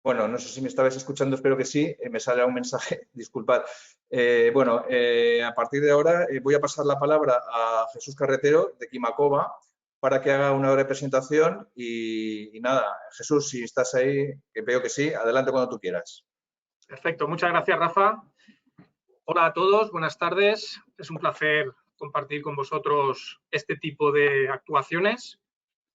Bueno, no sé si me estabais escuchando, espero que sí. Me sale un mensaje, disculpad. A partir de ahora voy a pasar la palabra a Jesús Carretero, de Quimacova, para que haga una breve presentación. Y nada, Jesús, si estás ahí, que veo que sí, adelante cuando tú quieras. Perfecto, muchas gracias, Rafa. Hola a todos, buenas tardes. Es un placer compartir con vosotros este tipo de actuaciones,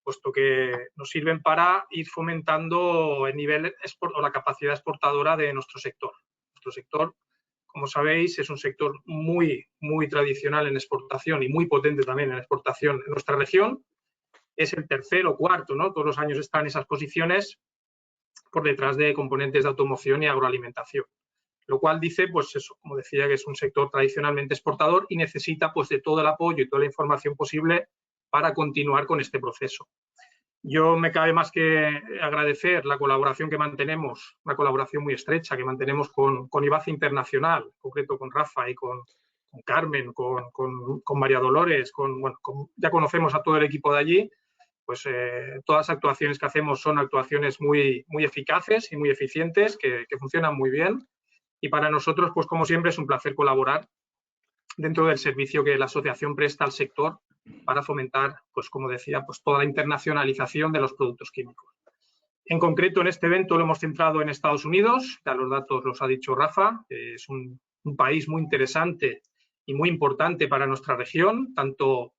puesto que nos sirven para ir fomentando el nivel o la capacidad exportadora de nuestro sector. Nuestro sector, como sabéis, es un sector muy tradicional en exportación y muy potente también en exportación en nuestra región. Es el tercero o cuarto, ¿no? Todos los años están esas posiciones por detrás de componentes de automoción y agroalimentación. Lo cual dice, pues eso, como decía, que es un sector tradicionalmente exportador y necesita pues de todo el apoyo y toda la información posible para continuar con este proceso. Yo me cabe más que agradecer la colaboración que mantenemos, una colaboración muy estrecha que mantenemos con IBACE Internacional, en concreto con Rafa y con Carmen, con María Dolores, ya conocemos a todo el equipo de allí, pues todas las actuaciones que hacemos son actuaciones muy eficaces y muy eficientes, que funcionan muy bien. Y para nosotros, pues como siempre, es un placer colaborar dentro del servicio que la asociación presta al sector para fomentar, pues como decía, pues toda la internacionalización de los productos químicos. En concreto, en este evento lo hemos centrado en Estados Unidos, ya los datos los ha dicho Rafa, es un país muy interesante y muy importante para nuestra región, tanto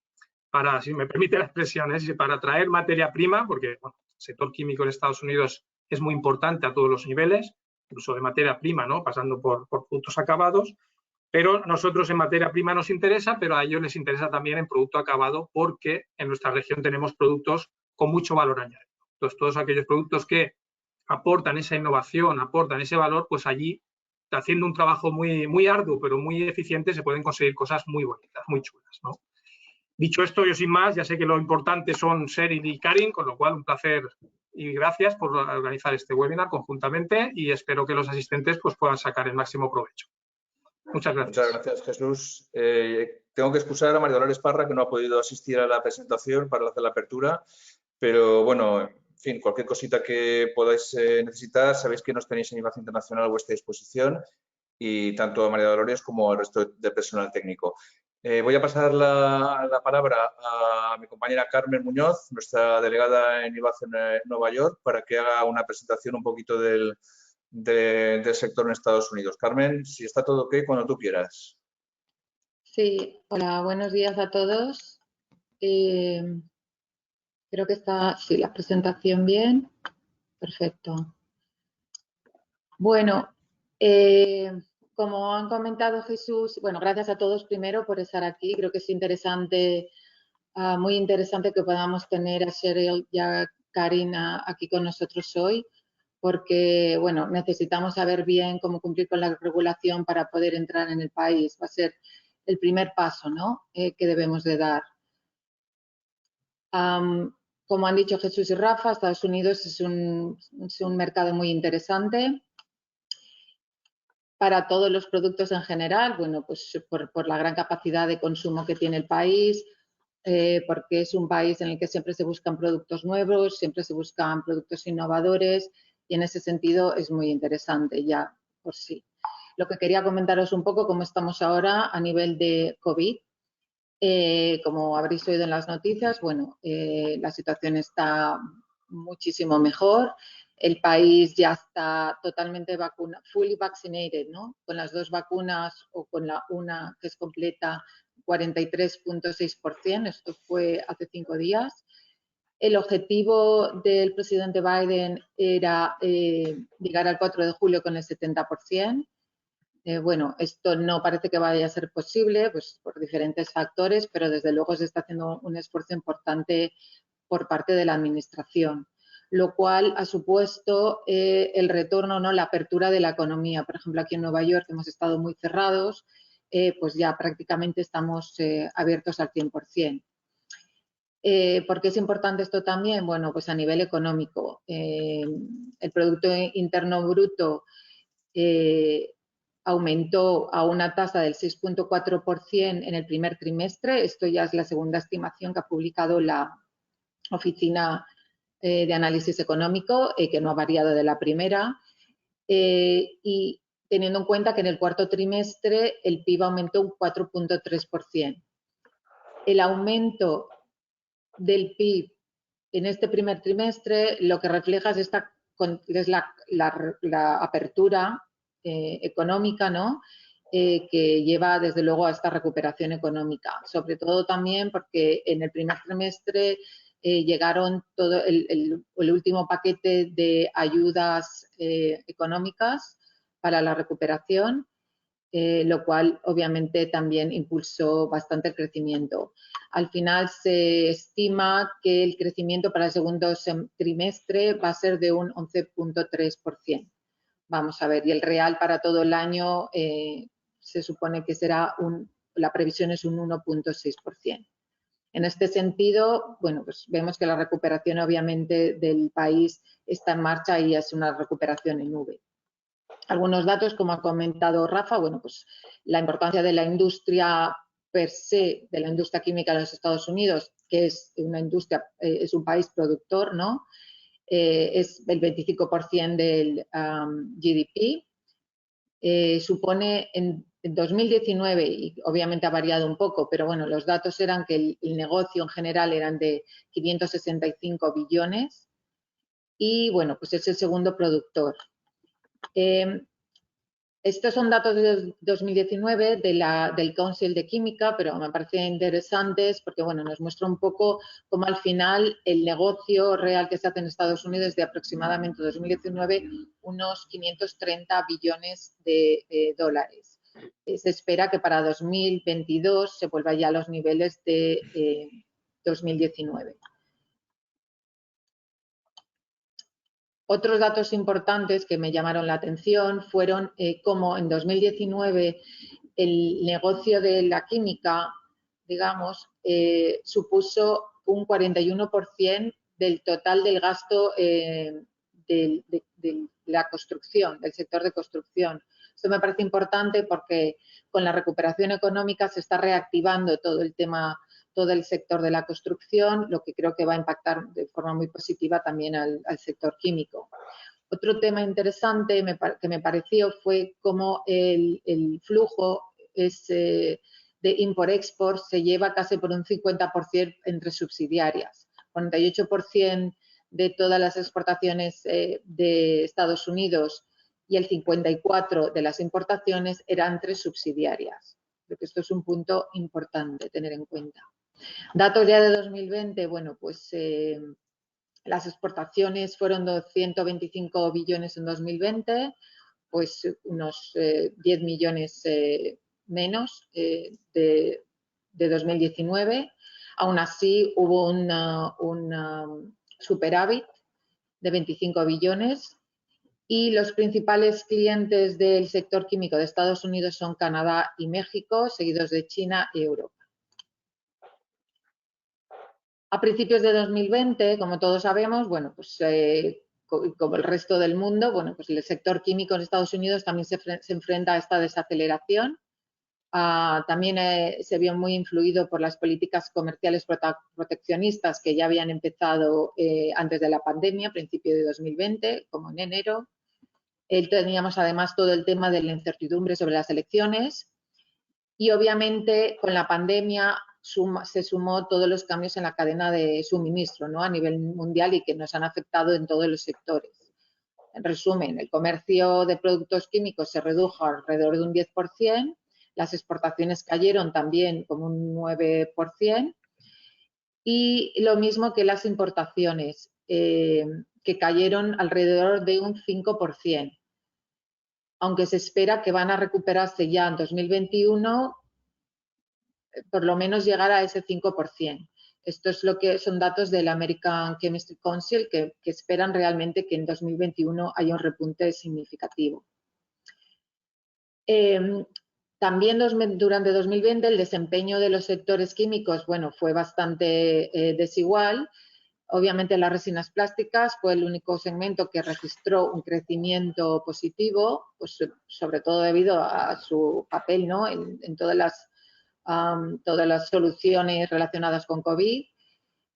para, si me permite la expresión, para atraer materia prima, porque bueno, el sector químico en Estados Unidos es muy importante a todos los niveles, incluso de materia prima, ¿no? Pasando por productos acabados, pero nosotros en materia prima nos interesa, pero a ellos les interesa también en producto acabado porque en nuestra región tenemos productos con mucho valor añadido. Entonces, todos aquellos productos que aportan esa innovación, aportan ese valor, pues allí, haciendo un trabajo muy arduo, pero muy eficiente, se pueden conseguir cosas muy bonitas, muy chulas, ¿no? Dicho esto, yo sin más, ya sé que lo importante son Sheryl y Karin, con lo cual un placer y gracias por organizar este webinar conjuntamente y espero que los asistentes pues, puedan sacar el máximo provecho. Muchas gracias. Muchas gracias, Jesús. Tengo que excusar a María Dolores Parra, que no ha podido asistir a la presentación para hacer la apertura, pero bueno, en fin, cualquier cosita que podáis necesitar, sabéis que nos tenéis en IBACE Internacional a vuestra disposición y tanto a María Dolores como al resto del personal técnico. Voy a pasar la palabra a mi compañera Carmen Muñoz, nuestra delegada en IBACE en Nueva York, para que haga una presentación un poquito del sector en Estados Unidos. Carmen, si está todo ok, cuando tú quieras. Sí, hola, buenos días a todos. Creo que está, sí, la presentación bien. Perfecto. Bueno, como han comentado Jesús, bueno, gracias a todos primero por estar aquí. Creo que es interesante, muy interesante que podamos tener a Sheryl y a Karin aquí con nosotros hoy, porque, bueno, necesitamos saber bien cómo cumplir con la regulación para poder entrar en el país. Va a ser el primer paso, ¿no? Que debemos de dar. Como han dicho Jesús y Rafa, Estados Unidos es un mercado muy interesante para todos los productos en general, bueno, pues por la gran capacidad de consumo que tiene el país, porque es un país en el que siempre se buscan productos nuevos, siempre se buscan productos innovadores y en ese sentido es muy interesante ya por sí. Lo que quería comentaros un poco cómo estamos ahora a nivel de COVID. Como habréis oído en las noticias, bueno, la situación está muchísimo mejor. El país ya está totalmente vacunado, fully vaccinated, ¿no? Con las dos vacunas o con la una que es completa, 43.6%. Esto fue hace 5 días. El objetivo del presidente Biden era llegar al 4 de julio con el 70%. Bueno, esto no parece que vaya a ser posible, pues por diferentes factores, pero desde luego se está haciendo un esfuerzo importante por parte de la administración, lo cual ha supuesto el retorno, ¿no? La apertura de la economía. Por ejemplo, aquí en Nueva York hemos estado muy cerrados, pues ya prácticamente estamos abiertos al 100%. ¿Por qué es importante esto también? Bueno, pues a nivel económico. El Producto Interno Bruto aumentó a una tasa del 6.4% en el primer trimestre. Esto ya es la segunda estimación que ha publicado la Oficina de análisis económico, que no ha variado de la primera, y teniendo en cuenta que en el cuarto trimestre el PIB aumentó un 4,3%. El aumento del PIB en este primer trimestre lo que refleja es la apertura económica, ¿no? Que lleva desde luego a esta recuperación económica, sobre todo también porque en el primer trimestre llegaron todo el último paquete de ayudas económicas para la recuperación, lo cual obviamente también impulsó bastante el crecimiento. Al final se estima que el crecimiento para el segundo trimestre va a ser de un 11,3%. Vamos a ver, y el real para todo el año se supone que será la previsión es un 1,6%. En este sentido, bueno, pues vemos que la recuperación obviamente del país está en marcha y es una recuperación en V. Algunos datos, como ha comentado Rafa, bueno, pues la importancia de la industria per se, de la industria química en los Estados Unidos, que es una industria, es un país productor, ¿no? Es el 25% del GDP. Supone en 2019, y obviamente ha variado un poco, pero bueno, los datos eran que el negocio en general eran de 565 billones y bueno, pues es el segundo productor. Estos son datos de 2019 del Council de Química, pero me parecen interesantes porque bueno, nos muestra un poco cómo al final el negocio real que se hace en Estados Unidos es de aproximadamente 2019 unos 530 billones de dólares. Se espera que para 2022 se vuelva ya a los niveles de 2019. Otros datos importantes que me llamaron la atención fueron cómo en 2019 el negocio de la química, digamos, supuso un 41% del total del gasto de la construcción, del sector de construcción. Esto me parece importante porque con la recuperación económica se está reactivando todo el tema, todo el sector de la construcción, lo que creo que va a impactar de forma muy positiva también al sector químico. Otro tema interesante que me pareció fue cómo el flujo de import-export se lleva casi por un 50% entre subsidiarias. 48% de todas las exportaciones de Estados Unidos y el 54% de las importaciones eran entre subsidiarias. Creo que esto es un punto importante tener en cuenta. Datos ya de 2020, bueno, pues las exportaciones fueron de 125 billones en 2020, pues unos 10 millones menos de 2019. Aún así, hubo un superávit de 25 billones y los principales clientes del sector químico de Estados Unidos son Canadá y México, seguidos de China y Europa. A principios de 2020, como todos sabemos, bueno, pues como el resto del mundo, bueno, pues el sector químico en Estados Unidos también se enfrenta a esta desaceleración. También se vio muy influido por las políticas comerciales proteccionistas que ya habían empezado antes de la pandemia, a principios de 2020, como en enero. Teníamos además todo el tema de la incertidumbre sobre las elecciones y obviamente con la pandemia se sumó todos los cambios en la cadena de suministro, ¿no? A nivel mundial y que nos han afectado en todos los sectores. En resumen, el comercio de productos químicos se redujo alrededor de un 10%, las exportaciones cayeron también como un 9% y lo mismo que las importaciones, que cayeron alrededor de un 5%. Aunque se espera que van a recuperarse ya en 2021, por lo menos llegar a ese 5%. Esto es lo que son datos del American Chemistry Council que esperan realmente que en 2021 haya un repunte significativo. También durante 2020 el desempeño de los sectores químicos, bueno, fue bastante desigual. Obviamente las resinas plásticas fue el único segmento que registró un crecimiento positivo, pues sobre todo debido a su papel, ¿no? en todas las soluciones relacionadas con COVID.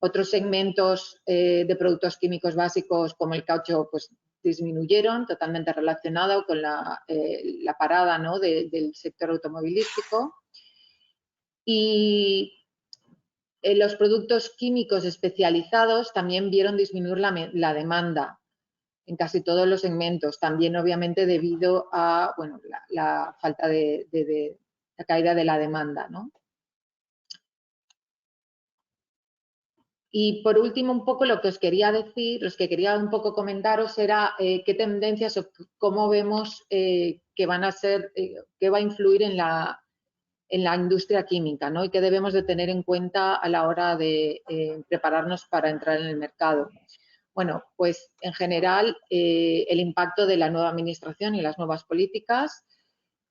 Otros segmentos de productos químicos básicos como el caucho pues disminuyeron, totalmente relacionado con la parada, ¿no?, del sector automovilístico. Y los productos químicos especializados también vieron disminuir la demanda en casi todos los segmentos, también obviamente debido a bueno, la falta la caída de la demanda, ¿no? Y por último, un poco lo que os quería decir, los que quería un poco comentaros era qué tendencias o cómo vemos que van a ser, qué va a influir en la industria química, ¿no? Y qué debemos de tener en cuenta a la hora de prepararnos para entrar en el mercado. Bueno, pues en general el impacto de la nueva administración y las nuevas políticas,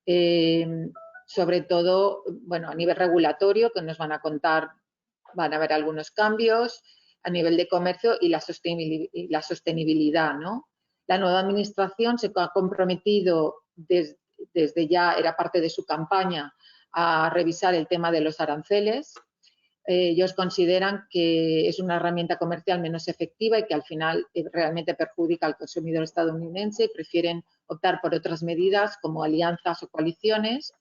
sobre todo, bueno, a nivel regulatorio, que nos van a contar, van a haber algunos cambios a nivel de comercio y la sostenibilidad, ¿no? La nueva administración se ha comprometido desde ya, era parte de su campaña, a revisar el tema de los aranceles. Ellos consideran que es una herramienta comercial menos efectiva y que al final realmente perjudica al consumidor estadounidense y prefieren optar por otras medidas como alianzas o coaliciones.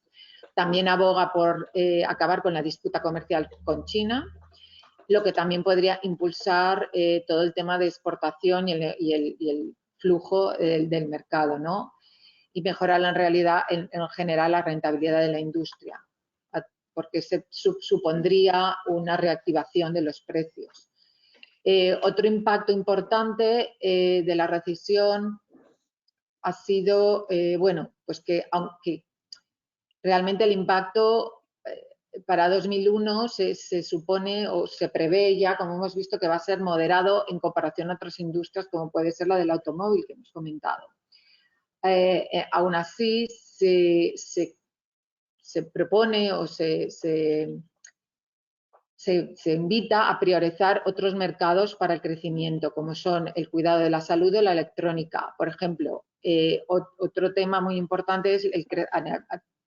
También aboga por acabar con la disputa comercial con China, lo que también podría impulsar todo el tema de exportación y el flujo del mercado, ¿no? Y mejorar en realidad, en general, la rentabilidad de la industria, porque se supondría una reactivación de los precios. Otro impacto importante de la recesión ha sido, bueno, pues que aunque realmente el impacto para 2001 se supone o se prevé ya, como hemos visto, que va a ser moderado en comparación a otras industrias como puede ser la del automóvil que hemos comentado. Aún así, se propone o se invita a priorizar otros mercados para el crecimiento, como son el cuidado de la salud o la electrónica. Por ejemplo, otro tema muy importante es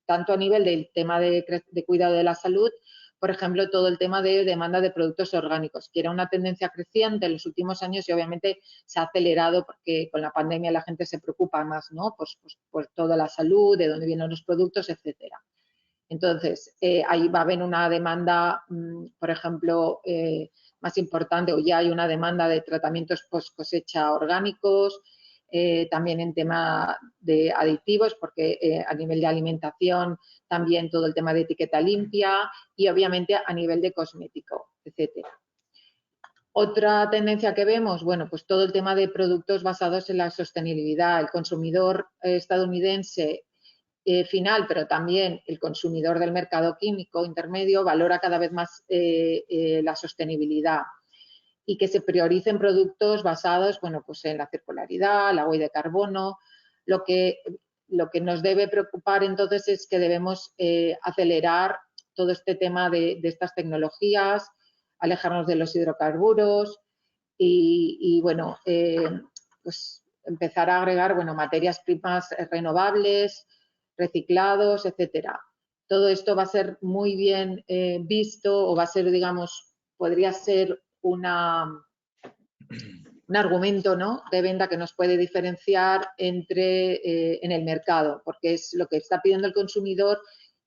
tanto a nivel del tema de cuidado de la salud, por ejemplo, todo el tema de demanda de productos orgánicos, que era una tendencia creciente en los últimos años y obviamente se ha acelerado porque con la pandemia la gente se preocupa más, ¿no? Pues por toda la salud, de dónde vienen los productos, etcétera. Entonces, ahí va a haber una demanda, por ejemplo, más importante, o ya hay una demanda de tratamientos post cosecha orgánicos, también en tema de aditivos, porque a nivel de alimentación también todo el tema de etiqueta limpia y obviamente a nivel de cosmético, etcétera. Otra tendencia que vemos, bueno, pues todo el tema de productos basados en la sostenibilidad. El consumidor estadounidense final, pero también el consumidor del mercado químico intermedio valora cada vez más la sostenibilidad y que se prioricen productos basados, bueno, pues en la circularidad, la huella de carbono. Lo que nos debe preocupar entonces es que debemos acelerar todo este tema de estas tecnologías, alejarnos de los hidrocarburos y bueno, pues empezar a agregar, bueno, materias primas renovables, reciclados, etcétera. Todo esto va a ser muy bien visto o va a ser, digamos, podría ser un argumento, ¿no?, de venta que nos puede diferenciar en el mercado, porque es lo que está pidiendo el consumidor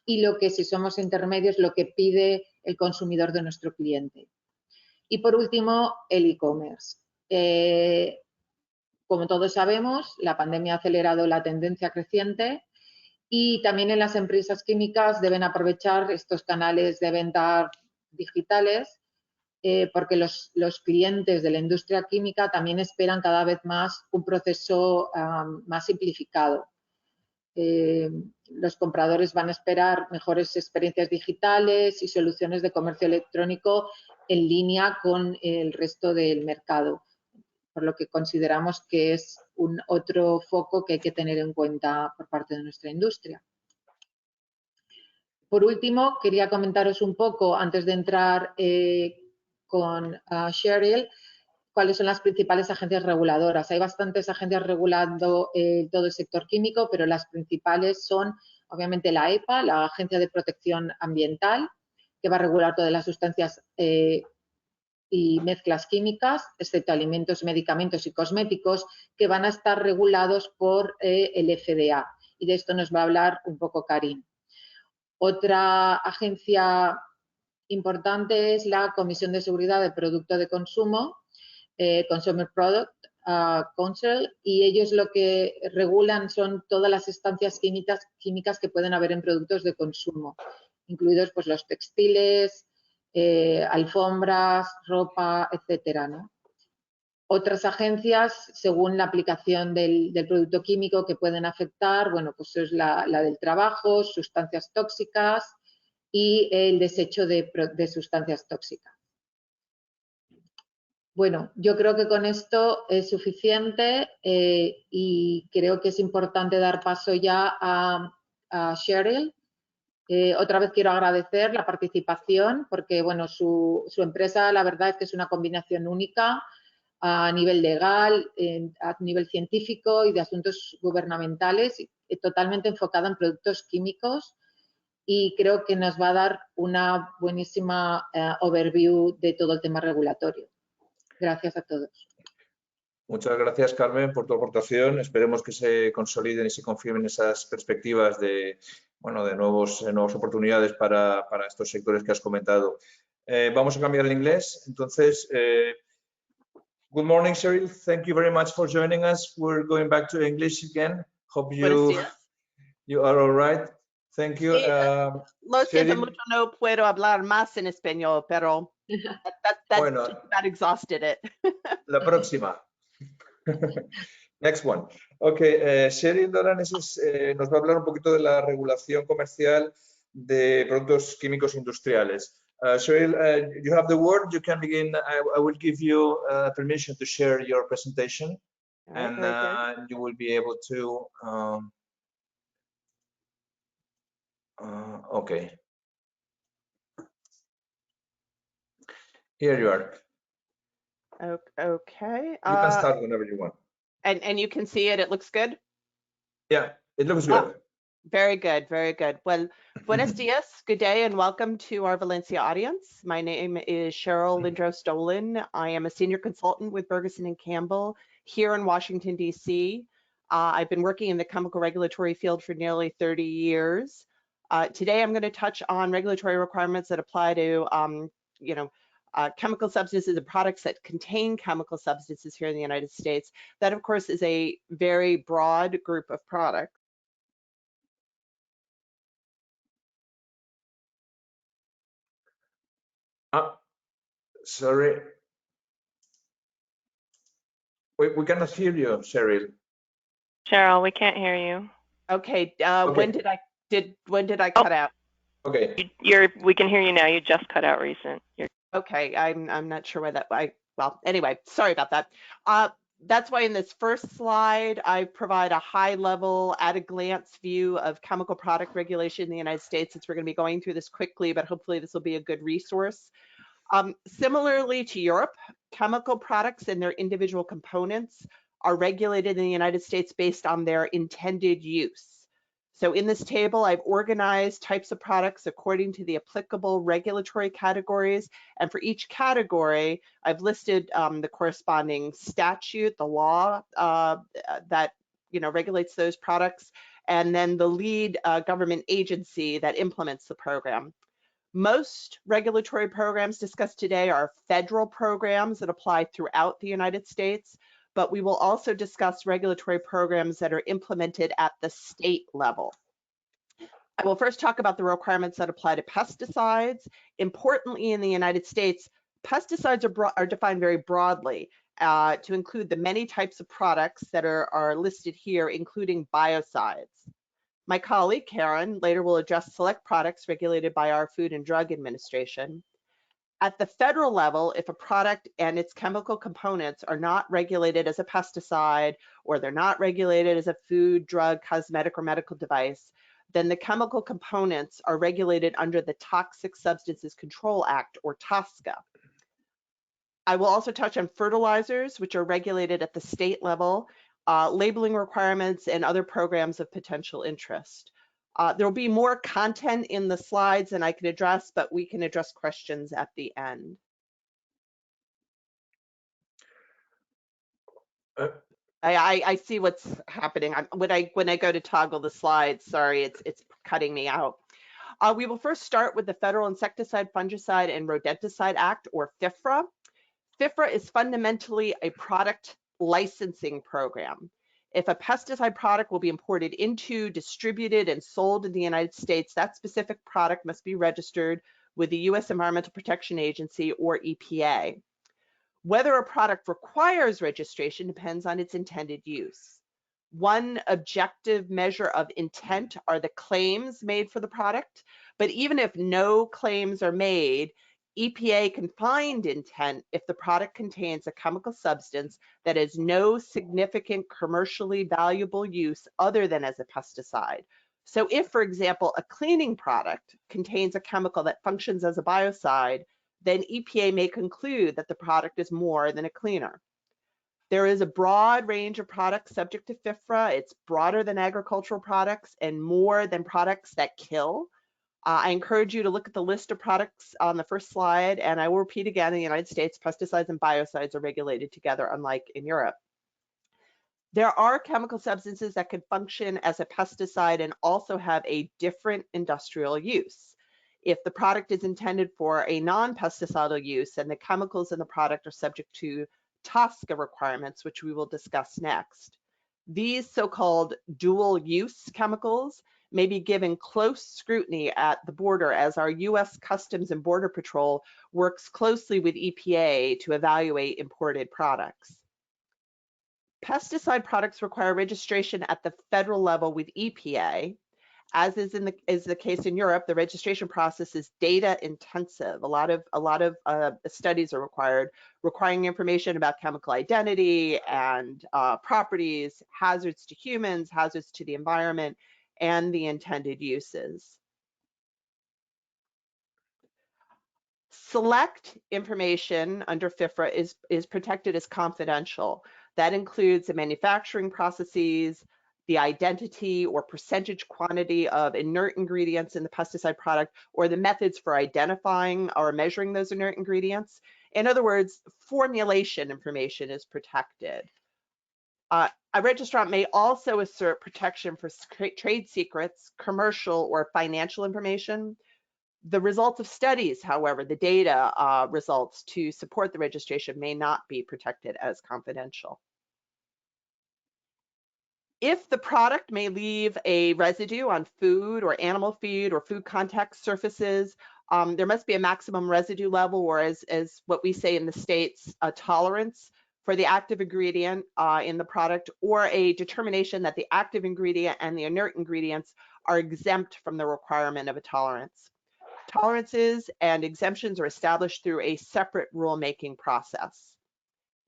y lo que, si somos intermedios, lo que pide el consumidor de nuestro cliente. Y por último, el e-commerce. Como todos sabemos, la pandemia ha acelerado la tendencia creciente y también en las empresas químicas deben aprovechar estos canales de venta digitales porque los clientes de la industria química también esperan cada vez más un proceso más simplificado. Los compradores van a esperar mejores experiencias digitales y soluciones de comercio electrónico en línea con el resto del mercado, por lo que consideramos que es un otro foco que hay que tener en cuenta por parte de nuestra industria. Por último, quería comentaros un poco, antes de entrar con Cheryl, cuáles son las principales agencias reguladoras. Hay bastantes agencias regulando todo el sector químico, pero las principales son, obviamente, la EPA, la Agencia de Protección Ambiental, que va a regular todas las sustancias y mezclas químicas, excepto alimentos, medicamentos y cosméticos, que van a estar regulados por el FDA. Y de esto nos va a hablar un poco Karin. Otra agencia importante es la Comisión de Seguridad de Producto de Consumo, Consumer Product Council, y ellos lo que regulan son todas las sustancias químicas que pueden haber en productos de consumo, incluidos pues, los textiles, alfombras, ropa, etcétera, ¿no? Otras agencias, según la aplicación del producto químico que pueden afectar, bueno, pues es la del trabajo, sustancias tóxicas y el desecho de sustancias tóxicas. Bueno, yo creo que con esto es suficiente y creo que es importante dar paso ya a Cheryl. Otra vez quiero agradecer la participación porque, bueno, su empresa la verdad es que es una combinación única a nivel legal, a nivel científico y de asuntos gubernamentales, totalmente enfocada en productos químicos y creo que nos va a dar una buenísima overview de todo el tema regulatorio. Gracias a todos. Muchas gracias, Carmen, por tu aportación. Esperemos que se consoliden y se confirmen esas perspectivas de, bueno, de nuevas oportunidades para estos sectores que has comentado. Vamos a cambiar el inglés. Entonces, good morning, Cheryl. Thank you very much for joining us. We're going back to English again. Hope you are all right. Thank you. Sí, lo siento Cheryl, mucho, no puedo hablar más en español, pero that bueno, just about exhausted it. la próxima. Next one. Okay, Cheryl Doranes nos va a hablar un poquito de la regulación comercial de productos químicos industriales. Cheryl, you have the word. You can begin. I will give you permission to share your presentation, and you will be able to. Okay. Here you are. Okay. You can start whenever you want. And you can see it. It looks good. Yeah, it looks good. Oh, very good. Very good. Well, buenos dias. Good day and welcome to our Valencia audience. My name is Cheryl Lindros-Dolan. I am a senior consultant with Bergeson and Campbell here in Washington, D.C. I've been working in the chemical regulatory field for nearly 30 years. Today, I'm going to touch on regulatory requirements that apply to, chemical substances and products that contain chemical substances here in the United States. That, of course, is a very broad group of products. Sorry. We cannot hear you, Cheryl. Cheryl, we can't hear you. Okay. Okay. When did I cut out? Okay. We can hear you now. You just cut out recent. Okay. I'm not sure why that. Well, anyway, sorry about that. That's why in this first slide, I provide a high-level, at-a-glance view of chemical product regulation in the United States, since we're going to be going through this quickly, but hopefully this will be a good resource. Similarly to Europe, chemical products and their individual components are regulated in the United States based on their intended use. So in this table, I've organized types of products according to the applicable regulatory categories. And for each category, I've listed the corresponding statute, the law that regulates those products, and then the lead government agency that implements the program. Most regulatory programs discussed today are federal programs that apply throughout the United States, but we will also discuss regulatory programs that are implemented at the state level. I will first talk about the requirements that apply to pesticides. Importantly, in the United States, pesticides are defined very broadly to include the many types of products that are listed here, including biocides. My colleague, Karen, later will address select products regulated by our Food and Drug Administration. At the federal level, if a product and its chemical components are not regulated as a pesticide, or they're not regulated as a food, drug, cosmetic, or medical device, then the chemical components are regulated under the Toxic Substances Control Act, or TSCA. I will also touch on fertilizers, which are regulated at the state level, labeling requirements, and other programs of potential interest. There will be more content in the slides than I can address, but we can address questions at the end. I see what's happening. When I go to toggle the slides, sorry, it's cutting me out. We will first start with the Federal Insecticide, Fungicide, and Rodenticide Act, or Fifra. Fifra is fundamentally a product licensing program. If a pesticide product will be imported into, distributed, and sold in the United States, that specific product must be registered with the U.S. Environmental Protection Agency, or EPA. Whether a product requires registration depends on its intended use. One objective measure of intent are the claims made for the product, but even if no claims are made, EPA can find intent if the product contains a chemical substance that has no significant commercially valuable use other than as a pesticide. So if, for example, a cleaning product contains a chemical that functions as a biocide, then EPA may conclude that the product is more than a cleaner. There is a broad range of products subject to Fifra. It's broader than agricultural products and more than products that kill. I encourage you to look at the list of products on the first slide, and I will repeat again, in the United States, pesticides and biocides are regulated together, unlike in Europe. There are chemical substances that could function as a pesticide and also have a different industrial use. If the product is intended for a non-pesticidal use and the chemicals in the product are subject to Tosca requirements, which we will discuss next. These so-called dual-use chemicals may be given close scrutiny at the border as our U.S. Customs and Border Patrol works closely with EPA to evaluate imported products. Pesticide products require registration at the federal level with EPA. As is the case in Europe, the registration process is data intensive. A lot of studies are required, requiring information about chemical identity and properties, hazards to humans, hazards to the environment, and the intended uses. Select information under Fifra is protected as confidential. That includes the manufacturing processes, the identity or percentage quantity of inert ingredients in the pesticide product, or the methods for identifying or measuring those inert ingredients. In other words, formulation information is protected. A registrant may also assert protection for trade secrets, commercial or financial information. The results of studies, however, the data results to support the registration may not be protected as confidential. If the product may leave a residue on food or animal feed or food contact surfaces, there must be a maximum residue level, or as what we say in the States, a tolerance for the active ingredient in the product, or a determination that the active ingredient and the inert ingredients are exempt from the requirement of a tolerance. Tolerances and exemptions are established through a separate rulemaking process.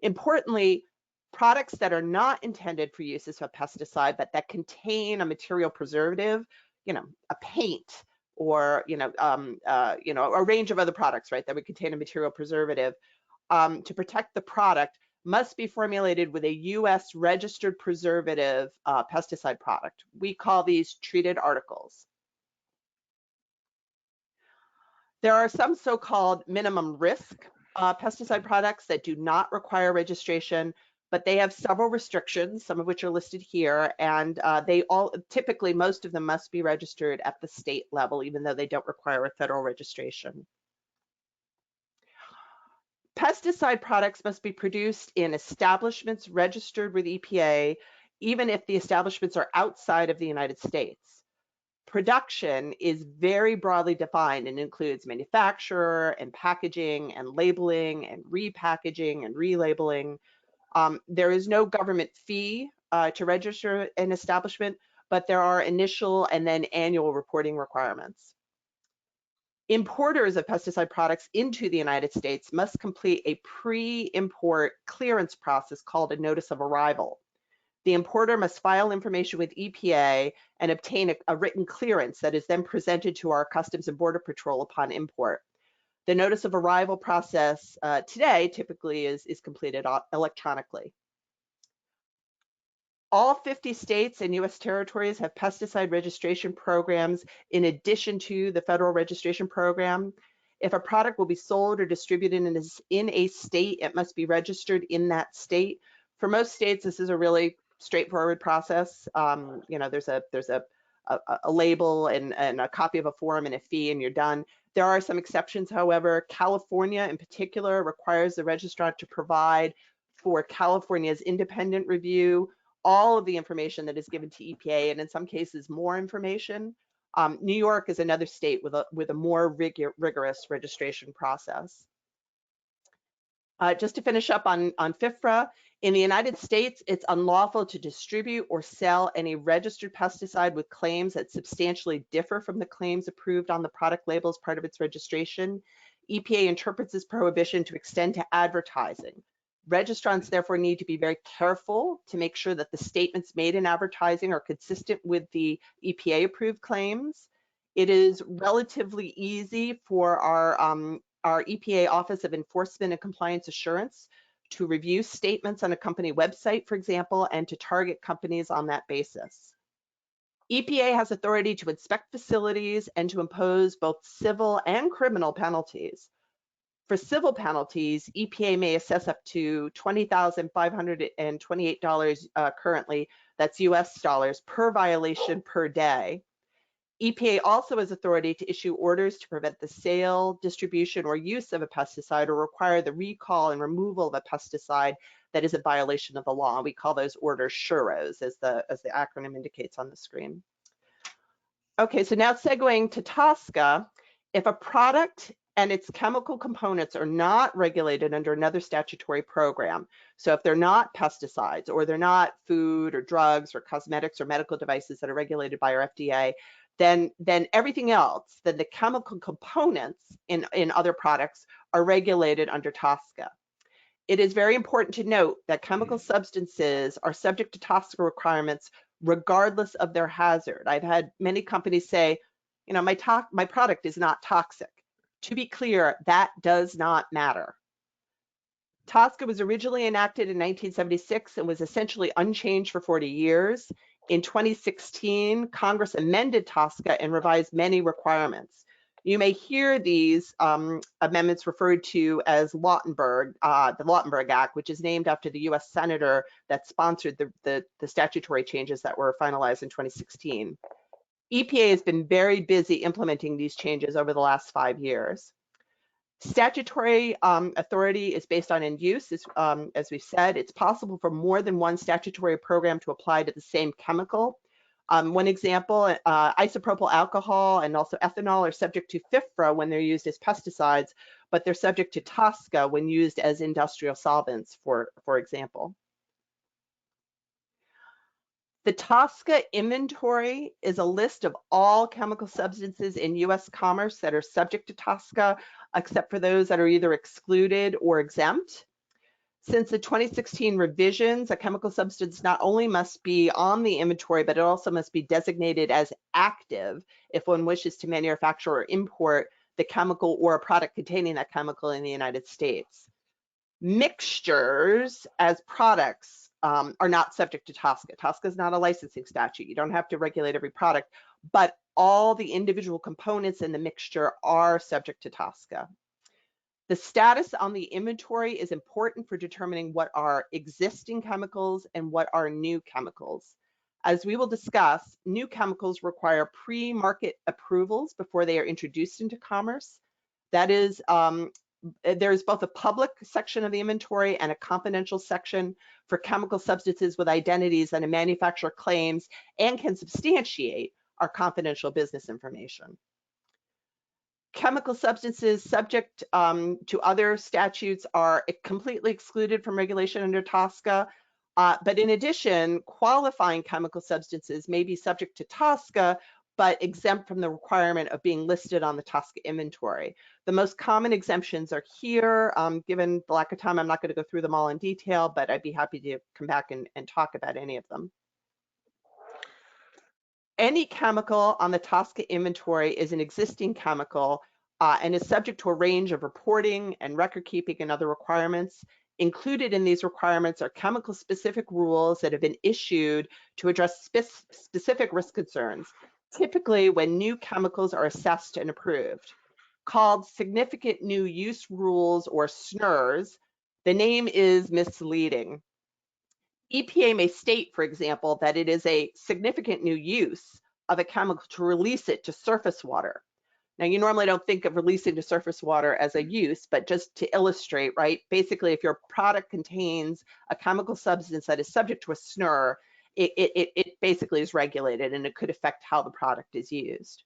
Importantly, products that are not intended for use as a pesticide, but that contain a material preservative, a paint, or a range of other products, right, that would contain a material preservative, to protect the product, must be formulated with a U.S. registered preservative pesticide product. We call these treated articles. There are some so-called minimum risk pesticide products that do not require registration, but they have several restrictions, some of which are listed here, and typically most of them must be registered at the state level, even though they don't require a federal registration. Pesticide products must be produced in establishments registered with EPA, even if the establishments are outside of the United States. Production is very broadly defined and includes manufacture and packaging and labeling and repackaging and relabeling. There is no government fee to register an establishment, but there are initial and then annual reporting requirements. Importers of pesticide products into the United States must complete a pre-import clearance process called a notice of arrival. The importer must file information with EPA and obtain a written clearance that is then presented to our Customs and Border Patrol upon import. The notice of arrival process today typically is completed electronically. All 50 states and U.S. territories have pesticide registration programs in addition to the federal registration program. If a product will be sold or distributed in a state, it must be registered in that state. For most states, this is a really straightforward process. You know, there's a label and a copy of a form and a fee, and you're done. There are some exceptions, however. California in particular requires the registrant to provide for California's independent review all of the information that is given to EPA, and in some cases more information. New York is another state with a more rigorous registration process. Just to finish up on Fifra, in the United States, it's unlawful to distribute or sell any registered pesticide with claims that substantially differ from the claims approved on the product label as part of its registration. EPA interprets this prohibition to extend to advertising. Registrants therefore need to be very careful to make sure that the statements made in advertising are consistent with the EPA approved claims. It is relatively easy for our EPA Office of Enforcement and Compliance Assurance to review statements on a company website, for example, and to target companies on that basis. EPA has authority to inspect facilities and to impose both civil and criminal penalties. For civil penalties, EPA may assess up to $20,528 currently, that's US dollars, per violation per day. EPA also has authority to issue orders to prevent the sale, distribution, or use of a pesticide, or require the recall and removal of a pesticide that is a violation of the law. We call those orders SUROs, as the acronym indicates on the screen. Okay, so now segueing to Tosca, if a product and its chemical components are not regulated under another statutory program, so if they're not pesticides, or they're not food or drugs or cosmetics or medical devices that are regulated by our FDA, then everything else, then the chemical components in other products are regulated under Tosca. It is very important to note that chemical substances are subject to Tosca requirements regardless of their hazard. I've had many companies say, you know, my product is not toxic. To be clear, that does not matter. Tosca was originally enacted in 1976 and was essentially unchanged for 40 years. In 2016, Congress amended Tosca and revised many requirements. You may hear these amendments referred to as Lautenberg, the Lautenberg Act, which is named after the US Senator that sponsored the statutory changes that were finalized in 2016. EPA has been very busy implementing these changes over the last 5 years. Statutory authority is based on end use. As we've said, it's possible for more than one statutory program to apply to the same chemical. One example, isopropyl alcohol and also ethanol are subject to Fifra when they're used as pesticides, but they're subject to Tosca when used as industrial solvents, for example. The Tosca Inventory is a list of all chemical substances in US commerce that are subject to Tosca, except for those that are either excluded or exempt. Since the 2016 revisions, a chemical substance not only must be on the inventory, but it also must be designated as active if one wishes to manufacture or import the chemical or a product containing that chemical in the United States. Mixtures as products are not subject to Tosca. Tosca is not a licensing statute. You don't have to regulate every product, but all the individual components in the mixture are subject to Tosca. The status on the inventory is important for determining what are existing chemicals and what are new chemicals. As we will discuss, new chemicals require pre-market approvals before they are introduced into commerce. That is, there's both a public section of the inventory and a confidential section for chemical substances with identities that a manufacturer claims and can substantiate are confidential business information. Chemical substances subject to other statutes are completely excluded from regulation under Tosca, but in addition, qualifying chemical substances may be subject to Tosca, but exempt from the requirement of being listed on the Tosca inventory. The most common exemptions are here. Given the lack of time, I'm not going to go through them all in detail, but I'd be happy to come back and talk about any of them. Any chemical on the Tosca inventory is an existing chemical and is subject to a range of reporting and record keeping and other requirements. Included in these requirements are chemical-specific rules that have been issued to address specific risk concerns, typically when new chemicals are assessed and approved. Called Significant New Use Rules, or SNURs, the name is misleading. EPA may state, for example, that it is a significant new use of a chemical to release it to surface water. Now, you normally don't think of releasing to surface water as a use, but just to illustrate, right? Basically, if your product contains a chemical substance that is subject to a SNUR, it basically is regulated and it could affect how the product is used.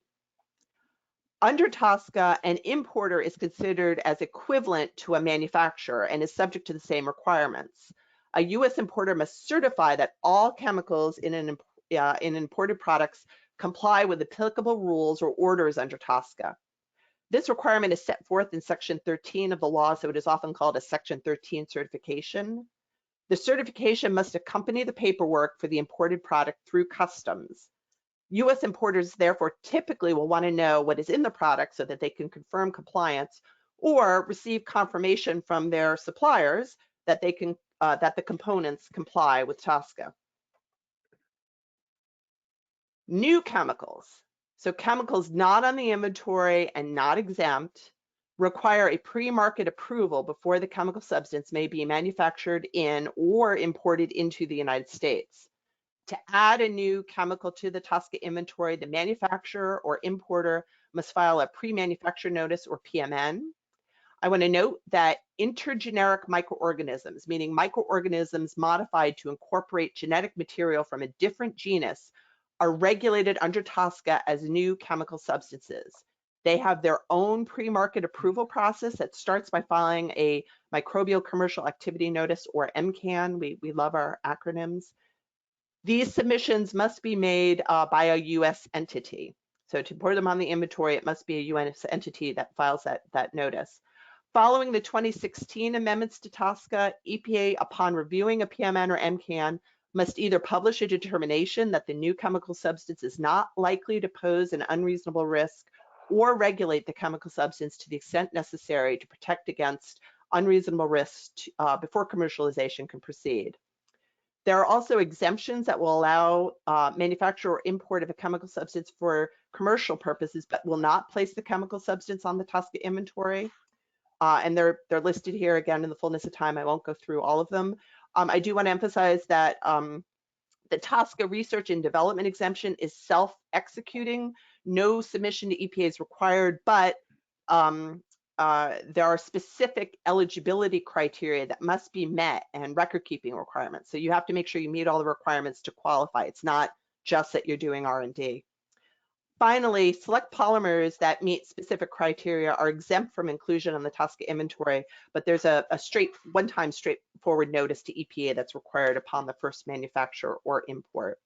Under Tosca, an importer is considered as equivalent to a manufacturer and is subject to the same requirements. A U.S. importer must certify that all chemicals in imported products comply with applicable rules or orders under Tosca. This requirement is set forth in Section 13 of the law, so it is often called a Section 13 certification. The certification must accompany the paperwork for the imported product through customs. U.S. importers, therefore, typically will want to know what is in the product so that they can confirm compliance or receive confirmation from their suppliers that that the components comply with Tosca. New chemicals, so chemicals not on the inventory and not exempt, require a pre-market approval before the chemical substance may be manufactured in or imported into the United States. To add a new chemical to the Tosca inventory, the manufacturer or importer must file a pre-manufacture notice or PMN. I want to note that intergeneric microorganisms, meaning microorganisms modified to incorporate genetic material from a different genus, are regulated under Tosca as new chemical substances. They have their own pre-market approval process that starts by filing a microbial commercial activity notice, or MCAN. We love our acronyms. These submissions must be made by a U.S. entity. So to put them on the inventory, it must be a U.S. entity that files that notice. Following the 2016 amendments to Tosca, EPA, upon reviewing a PMN or MCAN, must either publish a determination that the new chemical substance is not likely to pose an unreasonable risk, or regulate the chemical substance to the extent necessary to protect against unreasonable risks before commercialization can proceed. There are also exemptions that will allow manufacture or import of a chemical substance for commercial purposes, but will not place the chemical substance on the Tosca inventory. And they're listed here again in the fullness of time. I won't go through all of them. I do want to emphasize that the Tosca research and development exemption is self-executing. No submission to EPA is required, but there are specific eligibility criteria that must be met and record-keeping requirements. So you have to make sure you meet all the requirements to qualify. It's not just that you're doing R&D. Finally, select polymers that meet specific criteria are exempt from inclusion on the Tosca inventory, but there's a one-time straightforward notice to EPA that's required upon the first manufacture or import.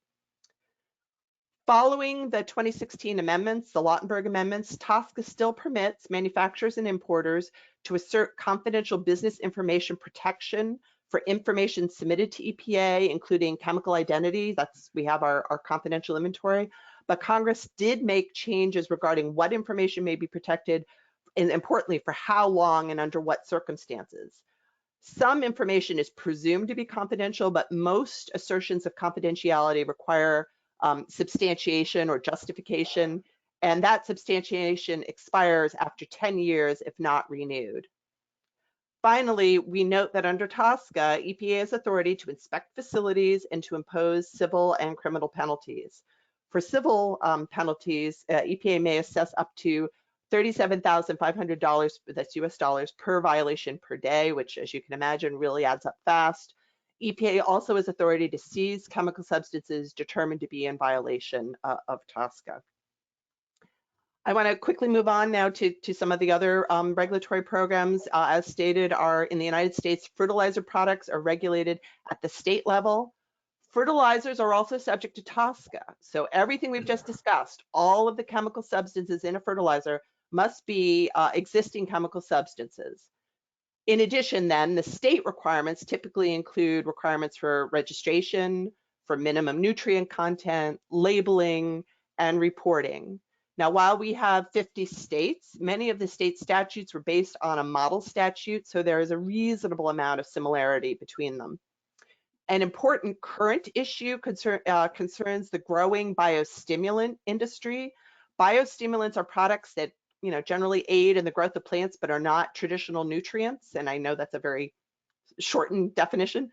Following the 2016 amendments, the Lautenberg amendments, Tosca still permits manufacturers and importers to assert confidential business information protection for information submitted to EPA, including chemical identity. We have our confidential inventory. But Congress did make changes regarding what information may be protected, and importantly, for how long and under what circumstances. Some information is presumed to be confidential, but most assertions of confidentiality require substantiation or justification, and that substantiation expires after 10 years if not renewed. Finally, we note that under Tosca, EPA has authority to inspect facilities and to impose civil and criminal penalties. For civil penalties, EPA may assess up to $37,500, that's US dollars, per violation per day, which, as you can imagine, really adds up fast. EPA also has authority to seize chemical substances determined to be in violation of Tosca. I want to quickly move on now to some of the other regulatory programs. As stated, in the United States, fertilizer products are regulated at the state level. Fertilizers are also subject to Tosca. So everything we've just discussed, all of the chemical substances in a fertilizer must be existing chemical substances. In addition, then, the state requirements typically include requirements for registration, for minimum nutrient content, labeling, and reporting. Now, while we have 50 states, many of the state statutes were based on a model statute, so there is a reasonable amount of similarity between them. An important current issue concerns the growing biostimulant industry. Biostimulants are products that generally aid in the growth of plants but are not traditional nutrients, and I know that's a very shortened definition.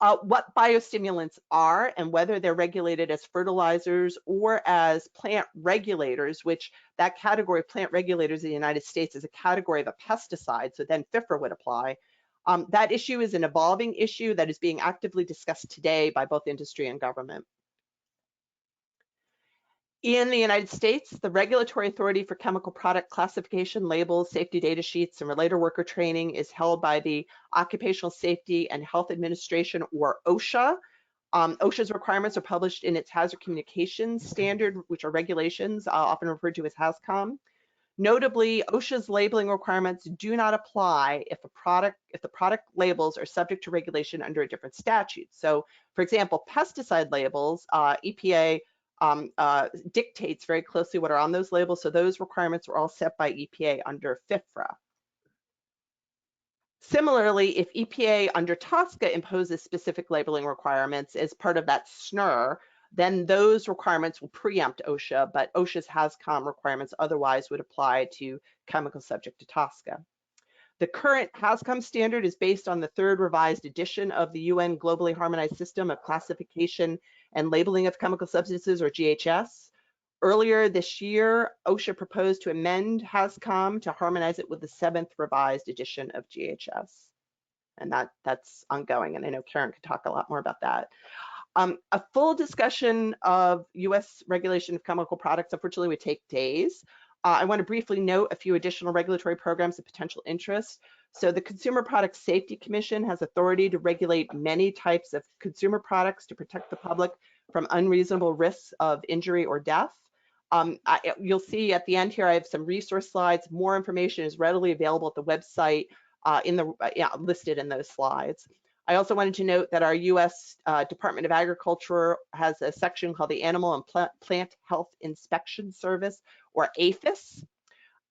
what biostimulants are and whether they're regulated as fertilizers or as plant regulators, which that category of plant regulators in the United States is a category of a pesticide, so then Fifra would apply. That issue is an evolving issue that is being actively discussed today by both industry and government. In the United States, the regulatory authority for chemical product classification, labels, safety data sheets, and related worker training is held by the Occupational Safety and Health Administration, or OSHA. OSHA's requirements are published in its Hazard Communications Standard, which are regulations, often referred to as HAZCOM. Notably, OSHA's labeling requirements do not apply if the product labels are subject to regulation under a different statute. So, for example, pesticide labels, EPA dictates very closely what are on those labels, so those requirements were all set by EPA under Fifra. Similarly, if EPA under Tosca imposes specific labeling requirements as part of that SNR, then those requirements will preempt OSHA, but OSHA's HAZCOM requirements otherwise would apply to chemicals subject to Tosca. The current HAZCOM standard is based on the third revised edition of the UN Globally Harmonized System of Classification and Labeling of Chemical Substances, or GHS. Earlier this year, OSHA proposed to amend HAZCOM to harmonize it with the 7th revised edition of GHS. And that's ongoing, and I know Karen could talk a lot more about that. A full discussion of US regulation of chemical products, unfortunately, would take days. I want to briefly note a few additional regulatory programs of potential interest. So the Consumer Product Safety Commission has authority to regulate many types of consumer products to protect the public from unreasonable risks of injury or death. You'll see at the end here, I have some resource slides. More information is readily available at the website listed in those slides. I also wanted to note that our U.S. Department of Agriculture has a section called the Animal and Plant Health Inspection Service, or APHIS.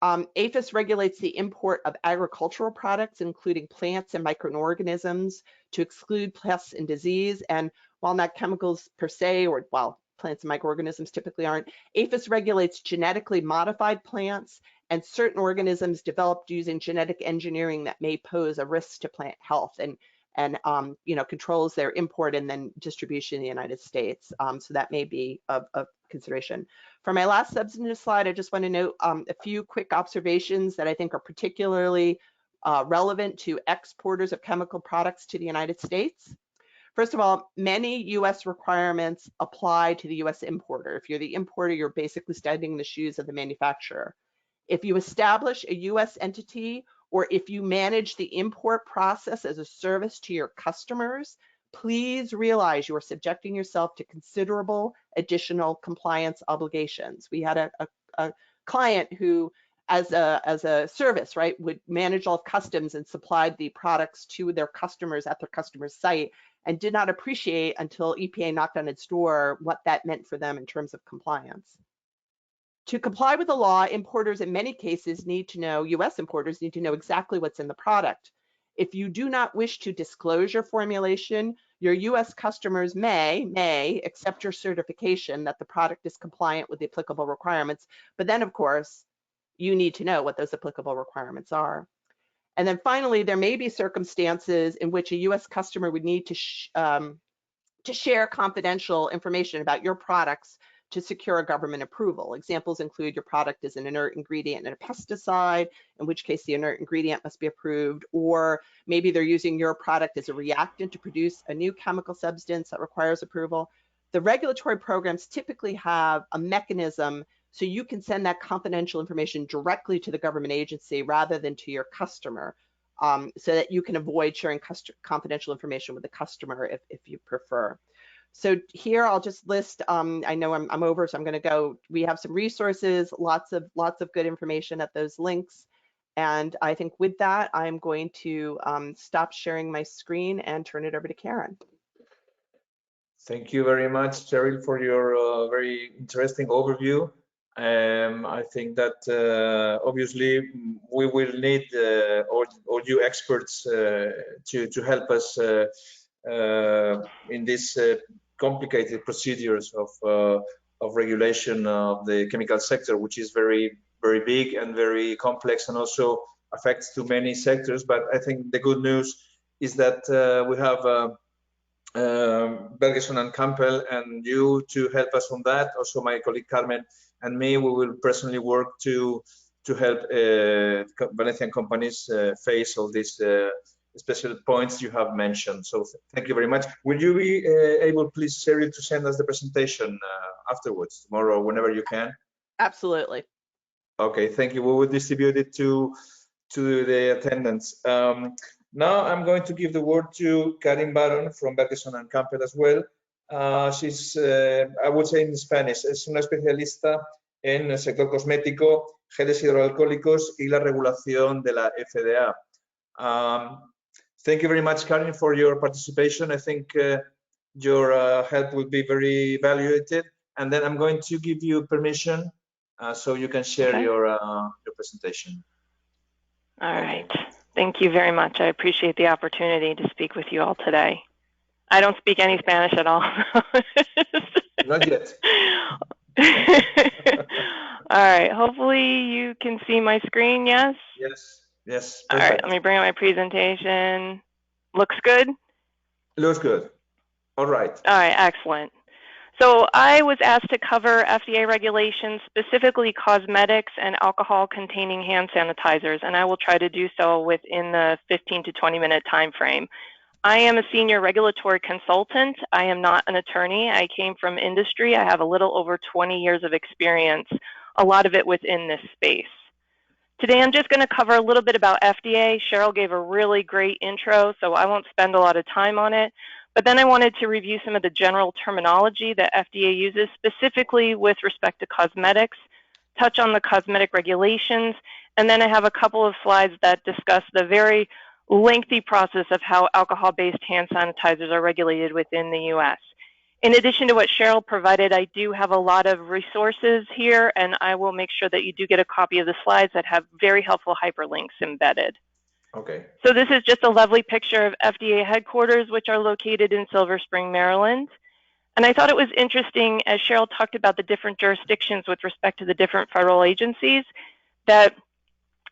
APHIS regulates the import of agricultural products, including plants and microorganisms, to exclude pests and disease. And while not chemicals per se, or while plants and microorganisms typically aren't, APHIS regulates genetically modified plants and certain organisms developed using genetic engineering that may pose a risk to plant health, and controls their import and then distribution in the United States. So that may be of consideration. For my last substantive slide, I just want to note a few quick observations that I think are particularly relevant to exporters of chemical products to the United States. First of all, many US requirements apply to the US importer. If you're the importer, you're basically standing in the shoes of the manufacturer. If you establish a US entity, or if you manage the import process as a service to your customers, please realize you are subjecting yourself to considerable additional compliance obligations. We had a client who, as a service, right, would manage all customs and supplied the products to their customers at their customer's site, and did not appreciate until EPA knocked on its door what that meant for them in terms of compliance. To comply with the law, importers in many cases need to know, US importers need to know exactly what's in the product. If you do not wish to disclose your formulation, your US customers may accept your certification that the product is compliant with the applicable requirements, but then of course, you need to know what those applicable requirements are. And then finally, there may be circumstances in which a US customer would need to share confidential information about your products to secure a government approval. Examples include your product is an inert ingredient in a pesticide, in which case the inert ingredient must be approved, or maybe they're using your product as a reactant to produce a new chemical substance that requires approval. The regulatory programs typically have a mechanism so you can send that confidential information directly to the government agency rather than to your customer, so that you can avoid sharing confidential information with the customer if you prefer. So here I'll just list, I know I'm over, so I'm gonna go, we have some resources, lots of good information at those links. And I think with that, I'm going to stop sharing my screen and turn it over to Karen. Thank you very much, Cheryl, for your very interesting overview. I think that obviously we will need all you experts to help us in this complicated procedures of regulation of the chemical sector, which is very big and very complex, and also affects too many sectors. But I think the good news is that we have Bergeson and Campbell and you to help us on that. Also, my colleague Carmen and me, we will personally work to help Valencian companies face all these special points you have mentioned. So thank you very much. Will you be able, please, Cheryl, to send us the presentation afterwards, tomorrow, whenever you can? Absolutely. Okay, thank you. We will distribute it to the attendants. Now I'm going to give the word to Karin Baron from Bergeson and Campbell as well. She's, I would say in Spanish, es una especialista en el sector cosmético, geles hidroalcohólicos y la regulación de la FDA. Thank you very much, Karin, for your participation. I think your help will be very evaluated. And then I'm going to give you permission so you can share your presentation. All right. Thank you very much. I appreciate the opportunity to speak with you all today. I don't speak any Spanish at all. Not yet. All right. Hopefully you can see my screen, yes? Yes. Yes. All right. Let me bring up my presentation. Looks good? Looks good. All right. All right. Excellent. So I was asked to cover FDA regulations, specifically cosmetics and alcohol-containing hand sanitizers, and I will try to do so within the 15 to 20-minute time frame. I am a senior regulatory consultant. I am not an attorney. I came from industry. I have a little over 20 years of experience, a lot of it within this space. Today, I'm just going to cover a little bit about FDA. Cheryl gave a really great intro, so I won't spend a lot of time on it. But then I wanted to review some of the general terminology that FDA uses, specifically with respect to cosmetics, touch on the cosmetic regulations, and then I have a couple of slides that discuss the very lengthy process of how alcohol-based hand sanitizers are regulated within the US. In addition to what Cheryl provided, I do have a lot of resources here, and I will make sure that you do get a copy of the slides that have very helpful hyperlinks embedded. Okay. So this is just a lovely picture of Fda Headquarters, which are located in Silver Spring, Maryland. And I thought it was interesting, as Cheryl talked about the different jurisdictions with respect to the different federal agencies, that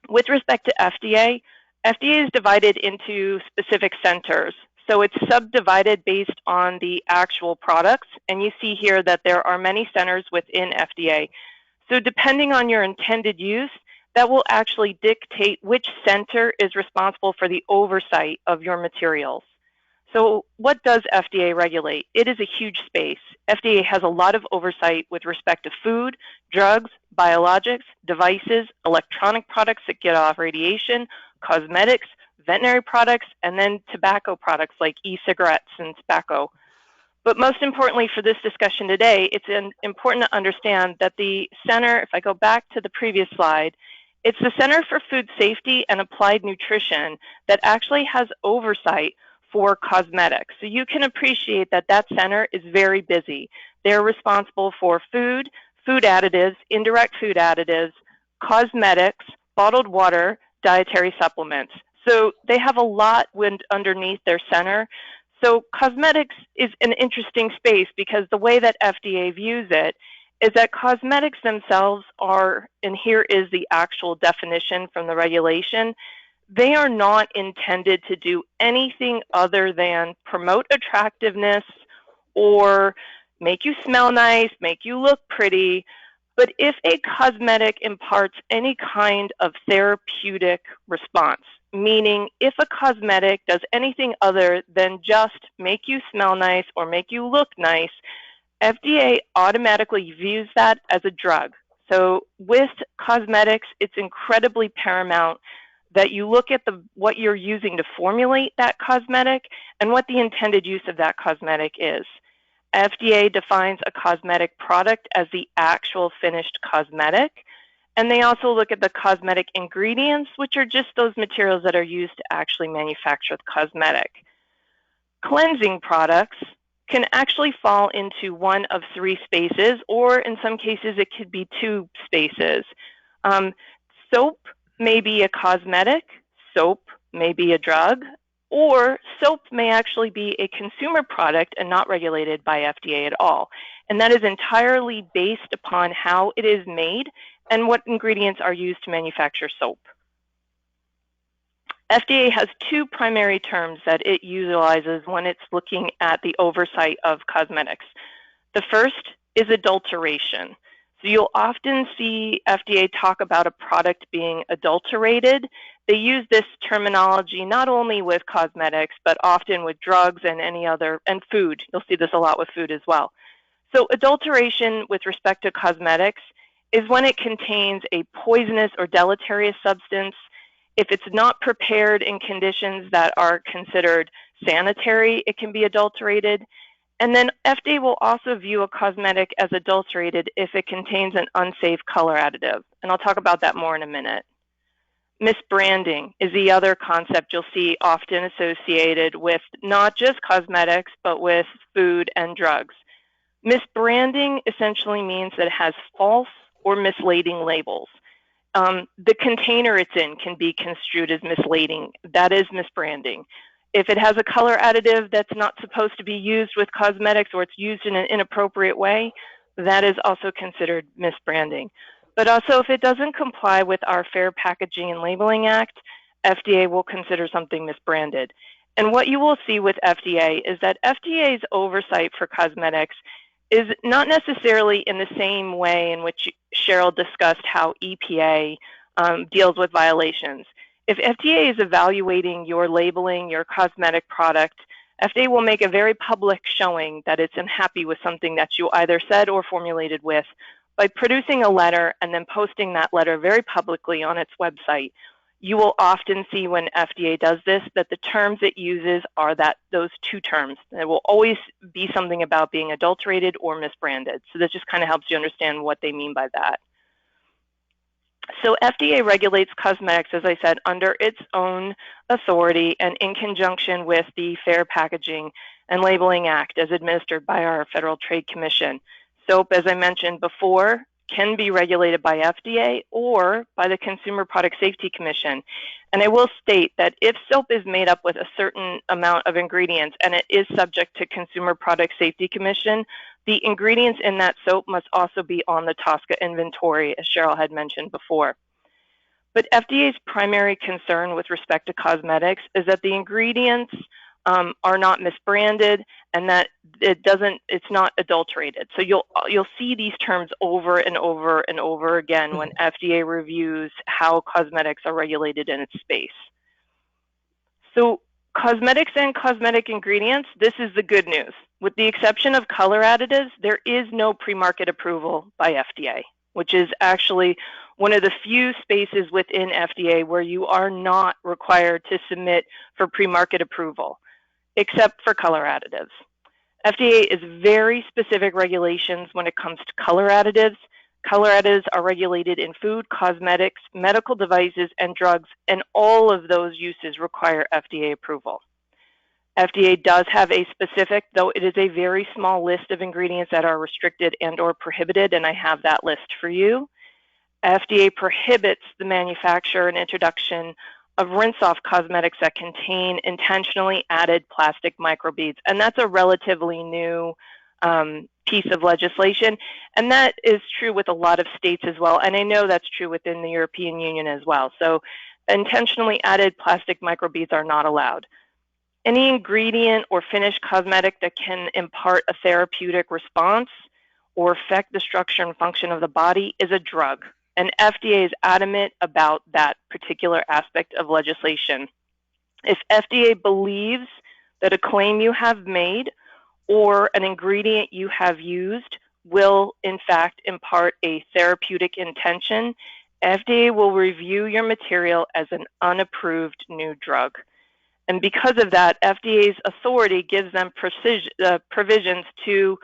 with respect to FDA, FDA is divided into specific centers. So it's subdivided based on the actual products. And you see here that there are many centers within FDA. So depending on your intended use, that will actually dictate which center is responsible for the oversight of your materials. So what does FDA regulate? It is a huge space. FDA has a lot of oversight with respect to food, drugs, biologics, devices, electronic products that get off radiation, cosmetics, veterinary products, and then tobacco products like e-cigarettes and tobacco. But most importantly for this discussion today, it's important to understand that the center, if I go back to the previous slide, it's the Center for Food Safety and Applied Nutrition that actually has oversight for cosmetics. So you can appreciate that that center is very busy. They're responsible for food, food additives, indirect food additives, cosmetics, bottled water, dietary supplements. So they have a lot underneath their center. So cosmetics is an interesting space because the way that FDA views it is that cosmetics themselves are, and here is the actual definition from the regulation, they are not intended to do anything other than promote attractiveness or make you smell nice, make you look pretty. But if a cosmetic imparts any kind of therapeutic response, meaning if a cosmetic does anything other than just make you smell nice or make you look nice, FDA automatically views that as a drug. So with cosmetics, it's incredibly paramount that you look at what you're using to formulate that cosmetic and what the intended use of that cosmetic is. FDA defines a cosmetic product as the actual finished cosmetic, and they also look at the cosmetic ingredients, which are just those materials that are used to actually manufacture the cosmetic. Cleansing products can actually fall into one of three spaces, or in some cases it could be two spaces. Soap may be a cosmetic, soap may be a drug, or soap may actually be a consumer product and not regulated by FDA at all. And that is entirely based upon how it is made and what ingredients are used to manufacture soap. FDA has two primary terms that it utilizes when it's looking at the oversight of cosmetics. The first is adulteration. So you'll often see FDA talk about a product being adulterated. They use this terminology not only with cosmetics, but often with drugs and any other, and food. You'll see this a lot with food as well. So adulteration with respect to cosmetics is when it contains a poisonous or deleterious substance. If it's not prepared in conditions that are considered sanitary, it can be adulterated. And then FDA will also view a cosmetic as adulterated if it contains an unsafe color additive. And I'll talk about that more in a minute. Misbranding is the other concept you'll see often associated with not just cosmetics, but with food and drugs. Misbranding essentially means that it has false or misleading labels. The container it's in can be construed as misleading. That is misbranding. If it has a color additive that's not supposed to be used with cosmetics, or it's used in an inappropriate way, that is also considered misbranding. But also, if it doesn't comply with our Fair Packaging and Labeling Act, FDA will consider something misbranded. And what you will see with FDA is that FDA's oversight for cosmetics is not necessarily in the same way in which Cheryl discussed how EPA deals with violations. If FDA is evaluating your labeling, your cosmetic product, FDA will make a very public showing that it's unhappy with something that you either said or formulated with by producing a letter and then posting that letter very publicly on its website. You will often see when FDA does this that the terms it uses are those two terms. There will always be something about being adulterated or misbranded. So this just kind of helps you understand what they mean by that. So FDA regulates cosmetics, as I said, under its own authority and in conjunction with the Fair Packaging and Labeling Act as administered by our Federal Trade Commission. Soap, as I mentioned before, can be regulated by FDA or by the Consumer Product Safety Commission. And I will state that if soap is made up with a certain amount of ingredients and it is subject to Consumer Product Safety Commission, the ingredients in that soap must also be on the Tosca Inventory, as Cheryl had mentioned before. But FDA's primary concern with respect to cosmetics is that the ingredients are not misbranded and that it's not adulterated. So you'll see these terms over and over and over again when FDA reviews how cosmetics are regulated in its space. So cosmetics and cosmetic ingredients, this is the good news. With the exception of color additives, there is no pre-market approval by FDA, which is actually one of the few spaces within FDA where you are not required to submit for pre-market approval, except for color additives. FDA is very specific regulations when it comes to color additives. Color additives are regulated in food, cosmetics, medical devices, and drugs, and all of those uses require FDA approval. FDA does have a specific, though it is a very small list of ingredients that are restricted and or prohibited, and I have that list for you. FDA prohibits the manufacture and introduction of rinse-off cosmetics that contain intentionally added plastic microbeads, and that's a relatively new piece of legislation, and that is true with a lot of states as well, and I know that's true within the European Union as well. So intentionally added plastic microbeads are not allowed. Any ingredient or finished cosmetic that can impart a therapeutic response or affect the structure and function of the body is a drug. And FDA is adamant about that particular aspect of legislation. If FDA believes that a claim you have made or an ingredient you have used will, in fact, impart a therapeutic intention, FDA will review your material as an unapproved new drug. And because of that, FDA's authority gives them provisions to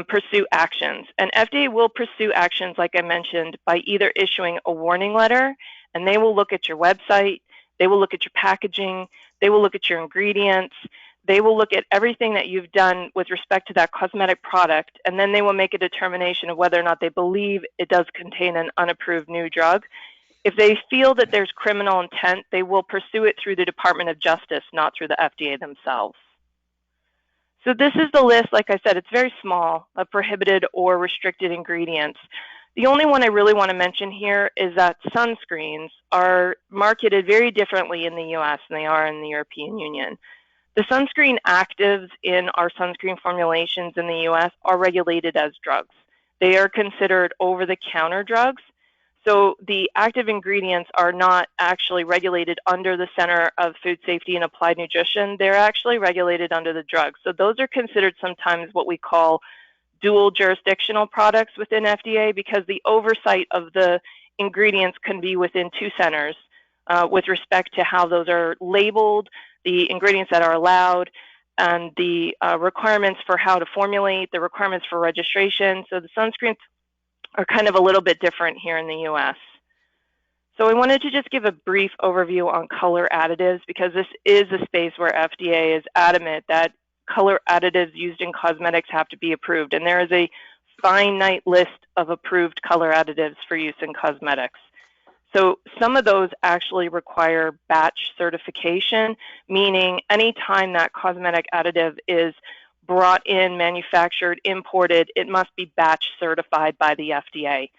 pursue actions. And FDA will pursue actions, like I mentioned, by either issuing a warning letter, and they will look at your website, they will look at your packaging, they will look at your ingredients, they will look at everything that you've done with respect to that cosmetic product, and then they will make a determination of whether or not they believe it does contain an unapproved new drug. If they feel that there's criminal intent, they will pursue it through the Department of Justice, not through the FDA themselves. So this is the list. Like I said, it's very small of prohibited or restricted ingredients. The only one I really want to mention here is that sunscreens are marketed very differently in the US than they are in the European Union. The sunscreen actives in our sunscreen formulations in the US are regulated as drugs. They are considered over-the-counter drugs. So the active ingredients are not actually regulated under the Center of Food Safety and Applied Nutrition. They're actually regulated under the drugs. So those are considered sometimes what we call dual jurisdictional products within FDA, because the oversight of the ingredients can be within two centers with respect to how those are labeled, the ingredients that are allowed, and the requirements for how to formulate, the requirements for registration. So the sunscreens are kind of a little bit different here in the US. So I wanted to just give a brief overview on color additives, because this is a space where FDA is adamant that color additives used in cosmetics have to be approved. And there is a finite list of approved color additives for use in cosmetics. So some of those actually require batch certification, meaning anytime that cosmetic additive is brought in, manufactured, imported, it must be batch certified by the FDA.